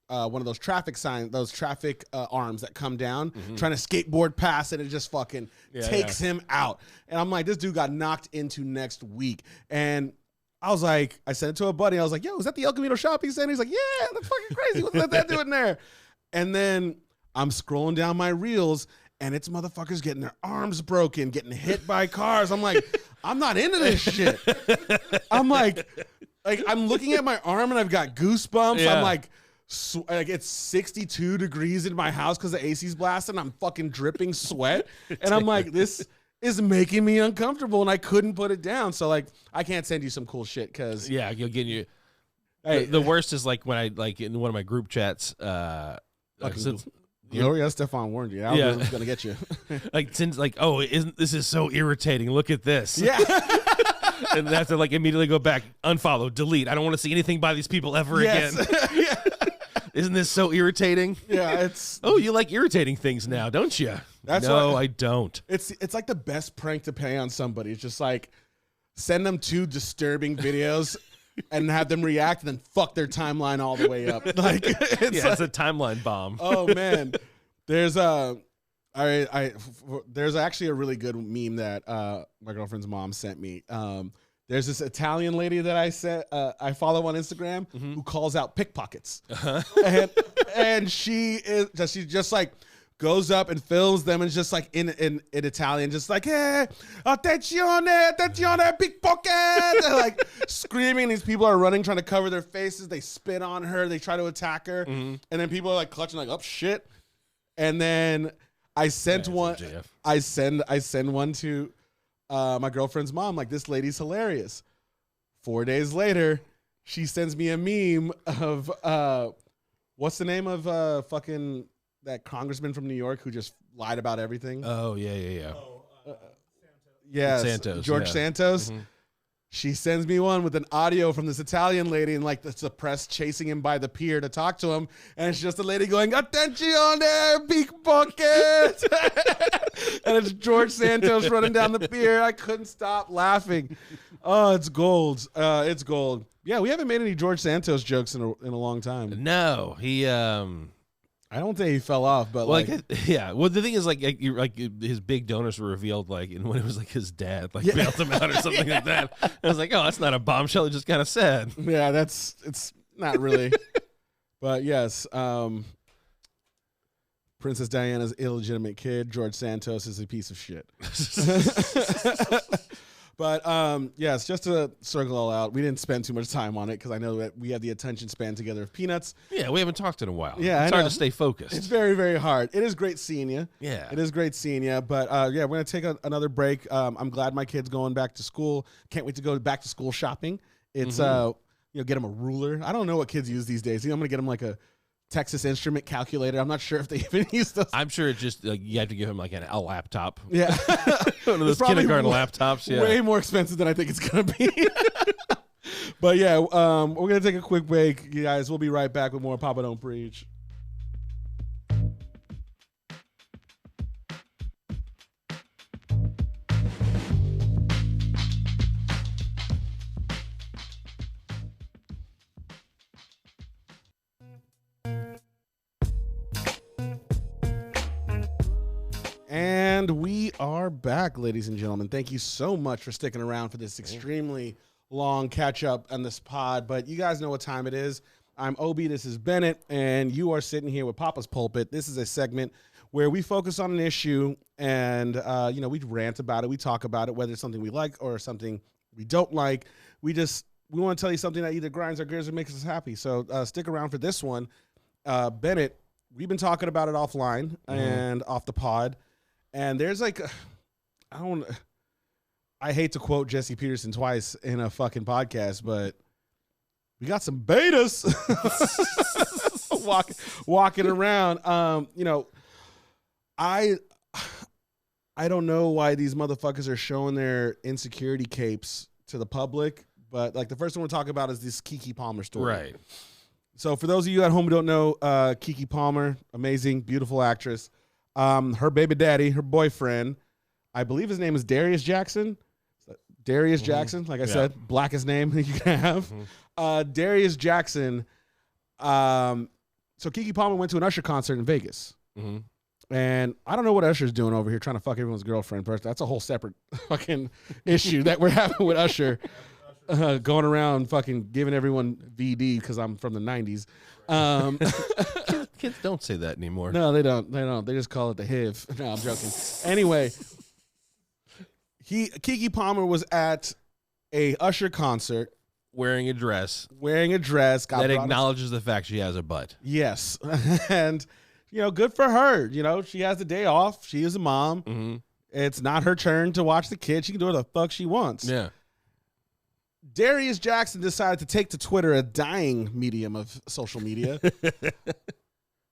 one of those traffic signs, those traffic arms that come down, trying to skateboard past it, and it just fucking takes him out. And I'm like, this dude got knocked into next week. And I was like, I sent it to a buddy. I was like, yo, is that the El Camino Shopping Center? He's like, yeah, that's fucking crazy. What's that doing there? And then I'm scrolling down my reels, and it's motherfuckers getting their arms broken, getting hit by cars. I'm like, I'm not into this shit. I'm like I'm looking at my arm, and I've got goosebumps. Yeah. I'm like it's 62 degrees in my house because the AC's blasting. I'm fucking dripping sweat. And I'm like, this is making me uncomfortable, and I couldn't put it down. So like, I can't send you some cool shit because you'll get you. Hey, the worst is like when I like in one of my group chats. Stefan warned you. I was gonna get you. Isn't this so irritating? Look at this. Yeah. And that's to like immediately go back, unfollow, delete. I don't want to see anything by these people ever again. Yeah. Isn't this so irritating? Yeah, it's. Oh, you like irritating things now, don't you? I don't. It's like the best prank to play on somebody. It's just like send them 2 disturbing videos and have them react, and then fuck their timeline all the way up. Like it's a timeline bomb. Oh man, there's there's actually a really good meme that my girlfriend's mom sent me. There's this Italian lady that I follow on Instagram who calls out pickpockets, and she just like goes up and films them and just like in Italian, just like, hey, attenzione, pickpocket, like screaming. These people are running, trying to cover their faces. They spit on her. They try to attack her, and then people are like clutching, like, oh shit. And then I sent one. I send one to my girlfriend's mom. Like, this lady's hilarious. 4 days later, she sends me a meme of what's the name of fucking that congressman from New York who just lied about everything? Oh yeah. Yes, Santos, George Santos. Mm-hmm. She sends me one with an audio from this Italian lady, and like the press chasing him by the pier to talk to him, and it's just a lady going, "Attenzione, pickpocket," and it's George Santos running down the pier. I couldn't stop laughing. Oh, it's gold. It's gold. Yeah, we haven't made any George Santos jokes in a long time. No, he. I don't think he fell off, but well, yeah. Well, the thing is, like his big donors were revealed, like, and when it was like his dad, like, bailed him out or something like that. I was like, oh, that's not a bombshell. It's just kind of sad. Yeah, it's not really. But yes, Princess Diana's illegitimate kid, George Santos, is a piece of shit. But yes, just to circle all out, we didn't spend too much time on it because I know that we have the attention span together of peanuts. Yeah, we haven't talked in a while. Yeah, it's hard to stay focused. It's very, very hard. It is great seeing you. Yeah. It is great seeing you. But yeah, we're going to take another break. I'm glad my kid's going back to school. Can't wait to go back to school shopping. It's, get them a ruler. I don't know what kids use these days. I'm going to get them like a Texas Instrument calculator. I'm not sure if they even use those. I'm sure it's just you have to give him like a laptop. Yeah. One of those kindergarten laptops. Yeah. Way more expensive than I think it's going to be. But yeah, we're going to take a quick break, you guys. We'll be right back with more Papa Don't Preach. And we are back, ladies and gentlemen. Thank you so much for sticking around for this extremely long catch-up on this pod. But you guys know what time it is. I'm Obi, this is Bennett, and you are sitting here with Papa's Pulpit. This is a segment where we focus on an issue and, we rant about it. We talk about it, whether it's something we like or something we don't like. We want to tell you something that either grinds our gears or makes us happy. So stick around for this one. Bennett, we've been talking about it offline and off the pod. And there's like, I hate to quote Jesse Peterson twice in a fucking podcast, but we got some betas walking around. I don't know why these motherfuckers are showing their insecurity capes to the public, but like the first one we're talking about is this Keke Palmer story. Right. So for those of you at home who don't know, Keke Palmer, amazing, beautiful actress. Her baby daddy, her boyfriend, I believe his name is Darius Jackson. Darius Jackson, like I said, blackest name you can have. Darius Jackson. So Keke Palmer went to an Usher concert in Vegas. And I don't know what Usher's doing over here trying to fuck everyone's girlfriend first. That's a whole separate fucking issue that we're having with Usher. Going around fucking giving everyone VD because I'm from the 90s. Kids don't say that anymore. No, they don't. They just call it the HIV. No, I'm joking. Anyway, Keke Palmer was at a Usher concert. Wearing a dress. That acknowledges the fact she has a butt. Yes. And, good for her. She has the day off. She is a mom. It's not her turn to watch the kid. She can do what the fuck she wants. Yeah. Darius Jackson decided to take to Twitter, a dying medium of social media,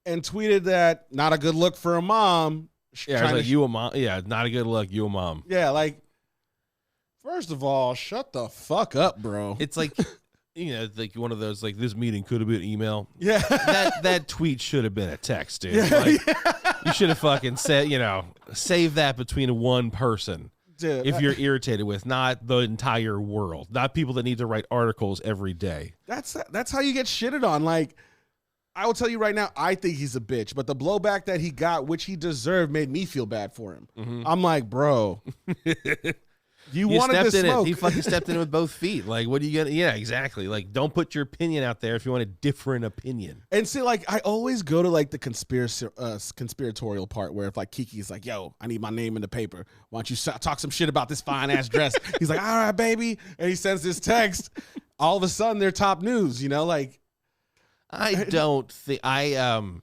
and tweeted that not a good look for a mom. Yeah, like you a mom. Yeah, not a good look. You a mom. Yeah, like, first of all, shut the fuck up, bro. It's like, like one of those, like, this meeting could have been email. Yeah. That tweet should have been a text, dude. Yeah, like, you should have fucking said, save that between one person. Dude, if you're irritated with, not the entire world, not people that need to write articles every day. That's how you get shitted on. Like, I will tell you right now, I think he's a bitch, but the blowback that he got, which he deserved, made me feel bad for him. I'm like, bro, you wanted to smoke. He fucking stepped in it with both feet. Like, what are you gonna? Yeah, exactly. Like, don't put your opinion out there if you want a different opinion. And see, like, I always go to like the conspiratorial part where if like Kiki's like, yo, I need my name in the paper. Why don't you talk some shit about this fine ass dress? He's like, all right, baby, and he sends this text. All of a sudden, they're top news. Like. I don't think all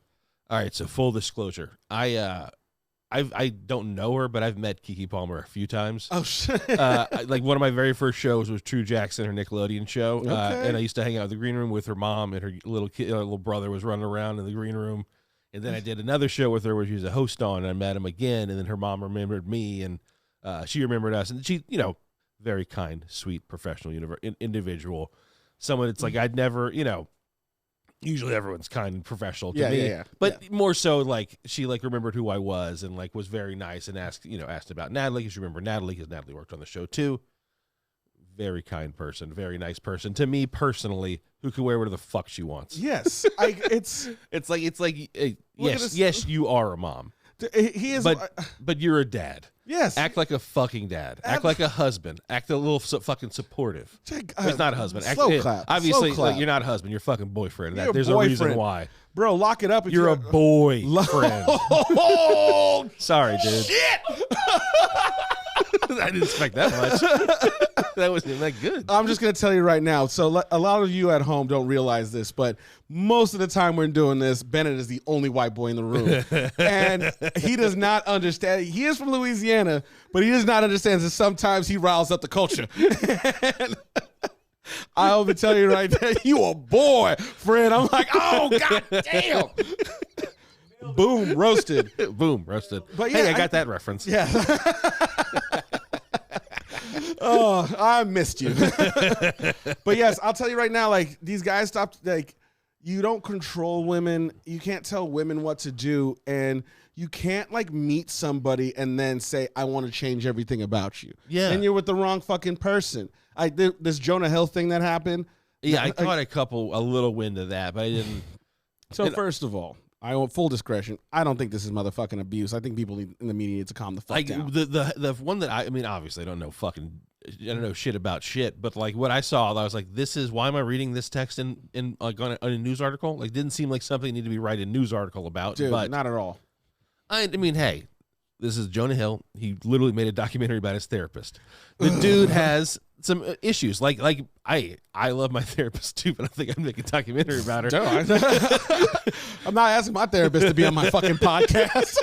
right, so full disclosure. I don't know her, but I've met Keke Palmer a few times. Oh shit. Like one of my very first shows was True Jackson, her Nickelodeon show. Okay. And I used to hang out in the green room with her mom, and her little brother was running around in the green room. And then I did another show with her where she was a host on, and I met him again, and then her mom remembered me, and she remembered us, and she, very kind, sweet, professional individual. Someone it's like I'd never, usually everyone's kind and professional to me. But more so like she like remembered who I was and like was very nice and asked about Natalie, because you remember Natalie, because Natalie worked on the show too. Very kind person, very nice person to me personally, who can wear whatever the fuck she wants. Yes. It's like yes, you are a mom. He is, but you're a dad. Yes. Act like a fucking dad. Act like a husband. Act a little fucking supportive. It's not a husband. Obviously, like, you're not a husband. You're a fucking boyfriend. There's a reason why. Bro, lock it up. You're a boyfriend. Oh, sorry, dude. Shit. I didn't expect that much. That wasn't even that good. I'm just going to tell you right now. So a lot of you at home don't realize this, but most of the time we're doing this, Bennett is the only white boy in the room. And he does not understand. He is from Louisiana, but he does not understand that sometimes he riles up the culture. I'll be telling you right there, you a boy, friend. I'm like, oh, God damn. Boom, roasted. Boom, roasted. But hey, I got that reference. Yeah. Oh, I missed you. But yes, I'll tell you right now, like, these guys stopped, like, you don't control women. You can't tell women what to do. And you can't, like, meet somebody and then say, I want to change everything about you. Yeah. And you're with the wrong fucking person. This Jonah Hill thing that happened. Yeah, I caught a little wind of that, but I didn't. So first of all, I want full discretion. I don't think this is motherfucking abuse. I think people in the media need to calm the fuck down. The one that I mean, obviously, I don't know shit about shit, but like what I saw, I was like, this is why am I reading this text in like on a news article? Like, didn't seem like something you need to be writing a news article about. Dude, but not at all. I mean, hey, this is Jonah Hill. He literally made a documentary about his therapist. The dude has some issues. Like I love my therapist too, but I think I'm making a documentary about her. I'm not asking my therapist to be on my fucking podcast.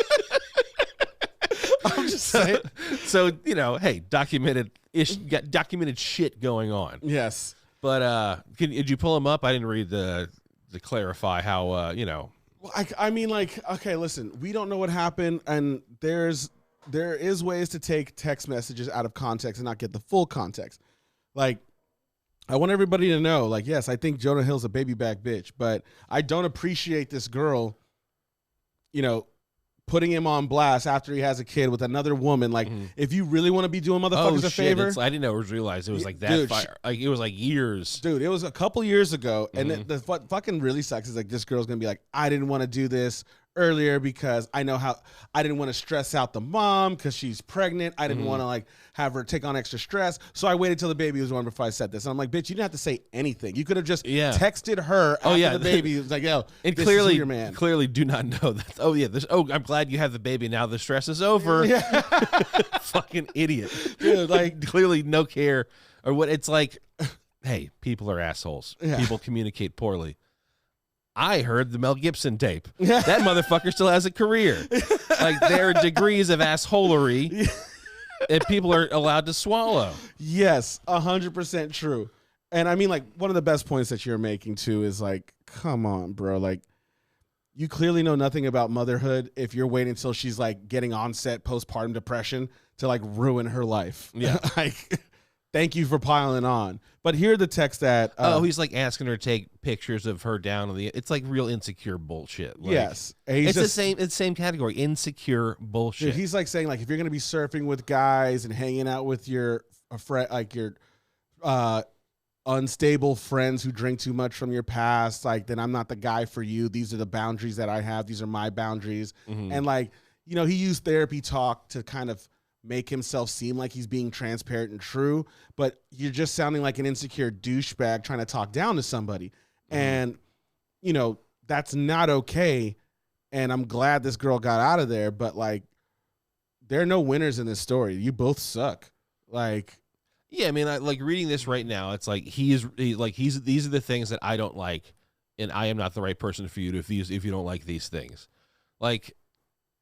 I'm just saying. So hey, documented shit going on. Yes, but did you pull him up? I didn't read to clarify how Well, I mean, like, okay, listen, we don't know what happened, and there is ways to take text messages out of context and not get the full context. Like, I want everybody to know, like, yes, I think Jonah Hill's a baby back bitch, but I don't appreciate this girl, putting him on blast after he has a kid with another woman. Like, if you really want to be doing motherfuckers a favor. I didn't know it was realized it was like that. Dude, like, it was like years. Dude, it was a couple years ago. And the fucking really sucks is like, this girl's going to be like, I didn't want to do this earlier because I know how I didn't want to stress out the mom because she's pregnant. I didn't want to like have her take on extra stress. So I waited till the baby was born before I said this. And I'm like, bitch, you didn't have to say anything. You could have just texted her after the baby. It was like, yo, and this clearly, is your man. Clearly do not know that. I'm glad you have the baby now. The stress is over. Yeah. Fucking idiot. Dude, like, clearly no care or what. It's like, hey, people are assholes. Yeah. People communicate poorly. I heard the Mel Gibson tape. That motherfucker still has a career. Like, there are degrees of assholery that people are allowed to swallow. Yes, 100% true. And I mean, like, one of the best points that you're making too is like, come on, bro. Like, you clearly know nothing about motherhood if you're waiting until she's like getting onset postpartum depression to like ruin her life. Yeah. Like, thank you for piling on. But here are the text that he's like asking her to take pictures of her down on the. It's like real insecure bullshit. Like, yes, it's the same. It's the same category. Insecure bullshit. Dude, he's like saying like, if you're gonna be surfing with guys and hanging out with your friend, like your unstable friends who drink too much from your past, like, then I'm not the guy for you. These are the boundaries that I have. These are my boundaries. And like, he used therapy talk to kind of make himself seem like he's being transparent and true, but you're just sounding like an insecure douchebag trying to talk down to somebody. And, that's not okay. And I'm glad this girl got out of there, but like, there are no winners in this story. You both suck. Like, yeah, I mean, like reading this right now, it's like these are the things that I don't like, and I am not the right person for you if you don't like these things. Like,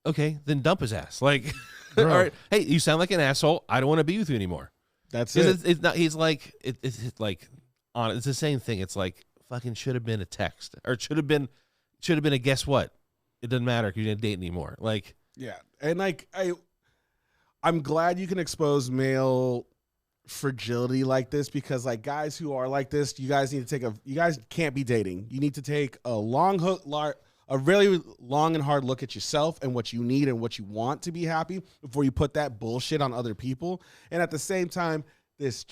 okay, then dump his ass. Like, all right, hey, you sound like an asshole. I don't want to be with you anymore. That's it. It's not. He's like, it's like, it's the same thing. It's like fucking should have been a text, or should have been a guess what. It doesn't matter because you didn't date anymore. Like, yeah, and like I'm glad you can expose male fragility like this, because like guys who are like this, you guys can't be dating. You need to take a really long and hard look at yourself and what you need and what you want to be happy before you put that bullshit on other people. And at the same time, this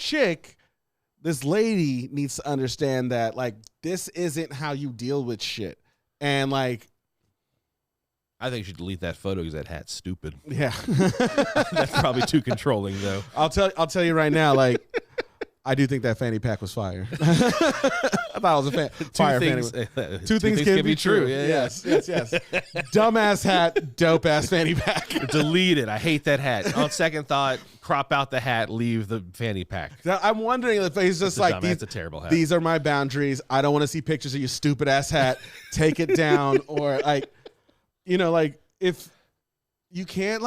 lady needs to understand that like, this isn't how you deal with shit. And like, I think you should delete that photo because that hat's stupid. Yeah. That's probably too controlling though. I'll tell you right now, like, I do think that fanny pack was fire. I thought it was a fire fanny. Two things can be true. Yeah, yes. Dumbass hat, dope ass fanny pack. Delete it. I hate that hat. On second thought, crop out the hat, leave the fanny pack. Now, I'm wondering if he's just like, that's a terrible hat. These are my boundaries. I don't want to see pictures of your stupid ass hat. Take it down. Or like, like if you can't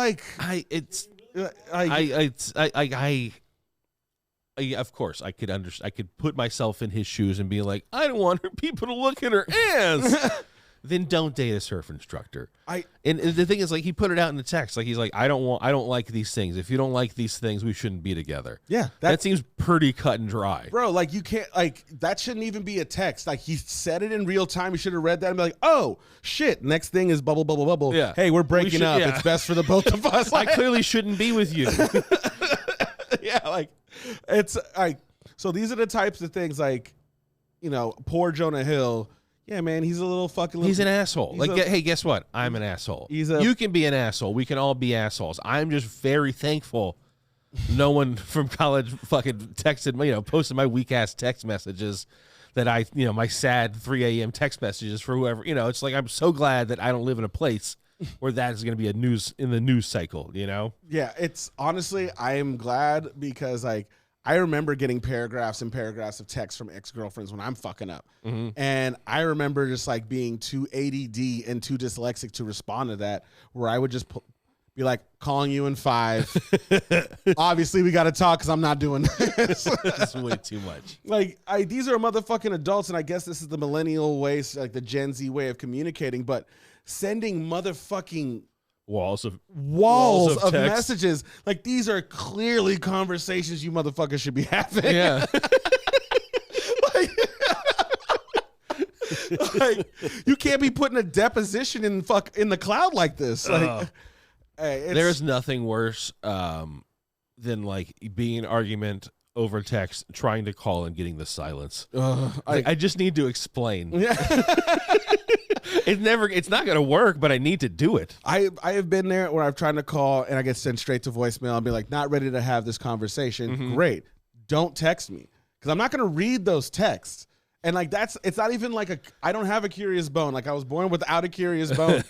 of course, I could understand. I could put myself in his shoes and be like, I don't want people to look at her ass. Then don't date a surf instructor. And the thing is, like, he put it out in the text. Like, he's like, I don't like these things. If you don't like these things, we shouldn't be together. Yeah, that seems pretty cut and dry, bro. Like, you can't, like, that shouldn't even be a text. Like, he said it in real time. You should have read that and be like, oh shit. Next thing is bubble, bubble, bubble. Yeah. Hey, we're breaking up. Yeah. It's best for the both of us. I clearly shouldn't be with you. Yeah, like, it's like, so these are the types of things, like, poor Jonah Hill. Yeah, man, he's a little fucking. He's an asshole. Hey, guess what? I'm an asshole. You can be an asshole. We can all be assholes. I'm just very thankful no one from college fucking texted me, posted my weak ass text messages that my sad 3 a.m. text messages for whoever. It's like, I'm so glad that I don't live in a place where that is going to be in the news cycle. Yeah, it's honestly, I am glad because like. I remember getting paragraphs and paragraphs of text from ex-girlfriends when I'm fucking up. Mm-hmm. And I remember just like being too ADD and too dyslexic to respond to that, where I would just be like, calling you in 5. Obviously, we got to talk because I'm not doing this. That's way too much. Like, these are motherfucking adults, and I guess this is the millennial way, like the Gen Z way of communicating, but sending motherfucking walls of messages. Like, these are clearly conversations you motherfuckers should be having. Yeah. like, you can't be putting a deposition in the cloud like this. Like, there's nothing worse than like being an argument over text, trying to call and getting the silence. I just need to explain. Yeah. It's not going to work, but I need to do it. I have been there where I've tried to call and I get sent straight to voicemail and be like, not ready to have this conversation. Mm-hmm. Great. Don't text me because I'm not going to read those texts. And like, it's not even like I don't have a curious bone. Like, I was born without a curious bone.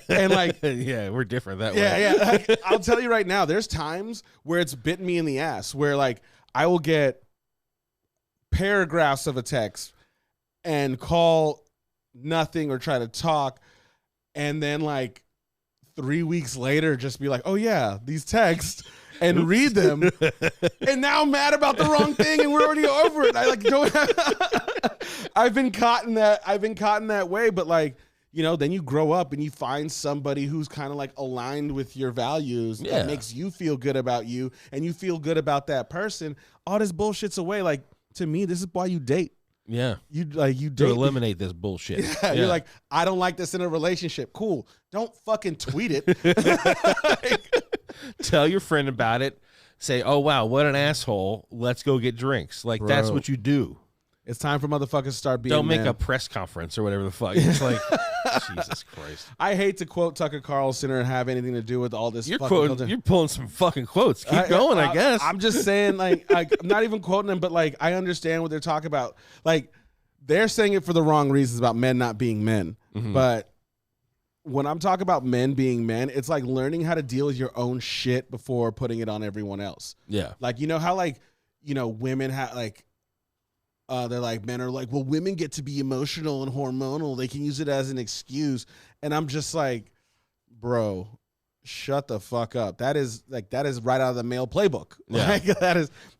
And like, yeah, we're different that way. Yeah. Like, I'll tell you right now, there's times where it's bitten me in the ass where like I will get paragraphs of a text and call nothing or try to talk, and then like 3 weeks later just be like, oh yeah, these texts, and read them, and now I'm mad about the wrong thing and we're already over it. I like don't I've been caught in that way, but like, then you grow up and you find somebody who's kind of like aligned with your values that makes you feel good about you and you feel good about that person. All this bullshit's away. Like, to me, this is why you date. Yeah. You date to eliminate this bullshit. Yeah, you're like, I don't like this in a relationship. Cool. Don't fucking tweet it. Tell your friend about it. Say, oh, wow, what an asshole. Let's go get drinks. Like, bro, that's what you do. It's time for motherfuckers to start being Don't make a press conference or whatever the fuck. It's like, Jesus Christ. I hate to quote Tucker Carlson or have anything to do with all this. You're pulling some fucking quotes. Keep going, I guess. I'm just saying, like, I'm not even quoting them, but like, I understand what they're talking about. Like, they're saying it for the wrong reasons about men not being men. Mm-hmm. But when I'm talking about men being men, it's like learning how to deal with your own shit before putting it on everyone else. Yeah. Like, you know how like, women have like, they're like, men are like, well, women get to be emotional and hormonal. They can use it as an excuse. And I'm just like, bro, shut the fuck up. That is right out of the male playbook. Yeah. Like,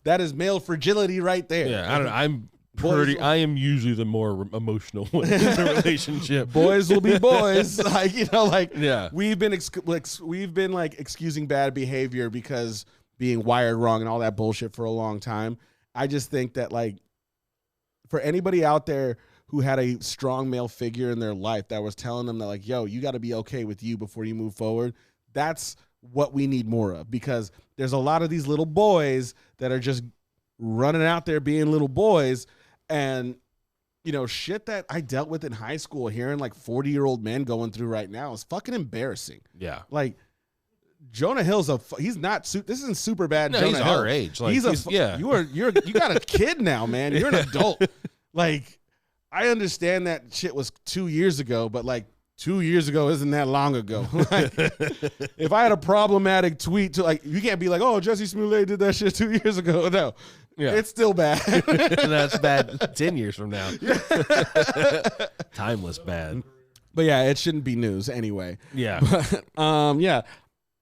that is male fragility right there. Yeah. I don't know. I am usually the more emotional one in the relationship. Boys will be boys. Yeah. We've been excusing bad behavior because being wired wrong and all that bullshit for a long time. I just think that like, for anybody out there who had a strong male figure in their life that was telling them that like, yo, you got to be okay with you before you move forward. That's what we need more of, because there's a lot of these little boys that are just running out there being little boys. And, shit that I dealt with in high school, hearing like 40-year-old men going through right now is fucking embarrassing. Yeah. Like, Jonah Hill's he's not, this isn't super bad. No, Jonah he's Hill. our age. Like, yeah. You got a kid now, man. You're an adult. Like, I understand that shit was 2 years ago, but like 2 years ago isn't that long ago. Like, if I had a problematic tweet to like, you can't be like, oh, Jussie Smollett did that shit 2 years ago. No, it's still bad. That's bad 10 years from now. Timeless bad. But yeah, it shouldn't be news anyway. Yeah. But, yeah,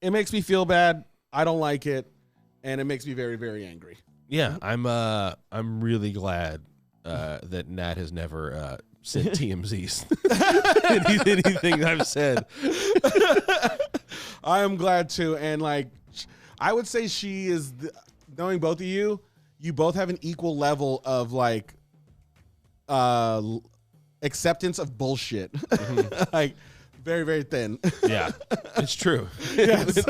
it makes me feel bad. I don't like it, and it makes me very, very angry. Yeah, I'm really glad that Nat has never said TMZ's anything I've said. I am glad too, and like, I would say she is knowing both of you. You both have an equal level of like acceptance of bullshit. Like, very, very thin. Yeah, it's true. Yes.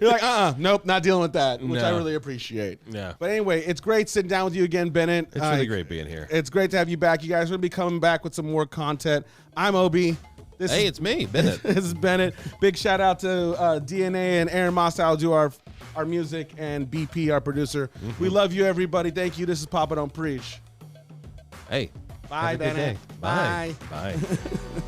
You're like, nope, not dealing with that, which I really appreciate. Yeah. But anyway, it's great sitting down with you again, Bennett. It's really great being here. It's great to have you back. You guys are going to be coming back with some more content. I'm Obi. It's me, Bennett. This is Bennett. Big shout out to DNA and Aaron Moss. I'll do our music, and BP, our producer. We love you, everybody. Thank you. This is Papa Don't Preach. Hey. Bye, Bennett. Bye. Bye. Bye.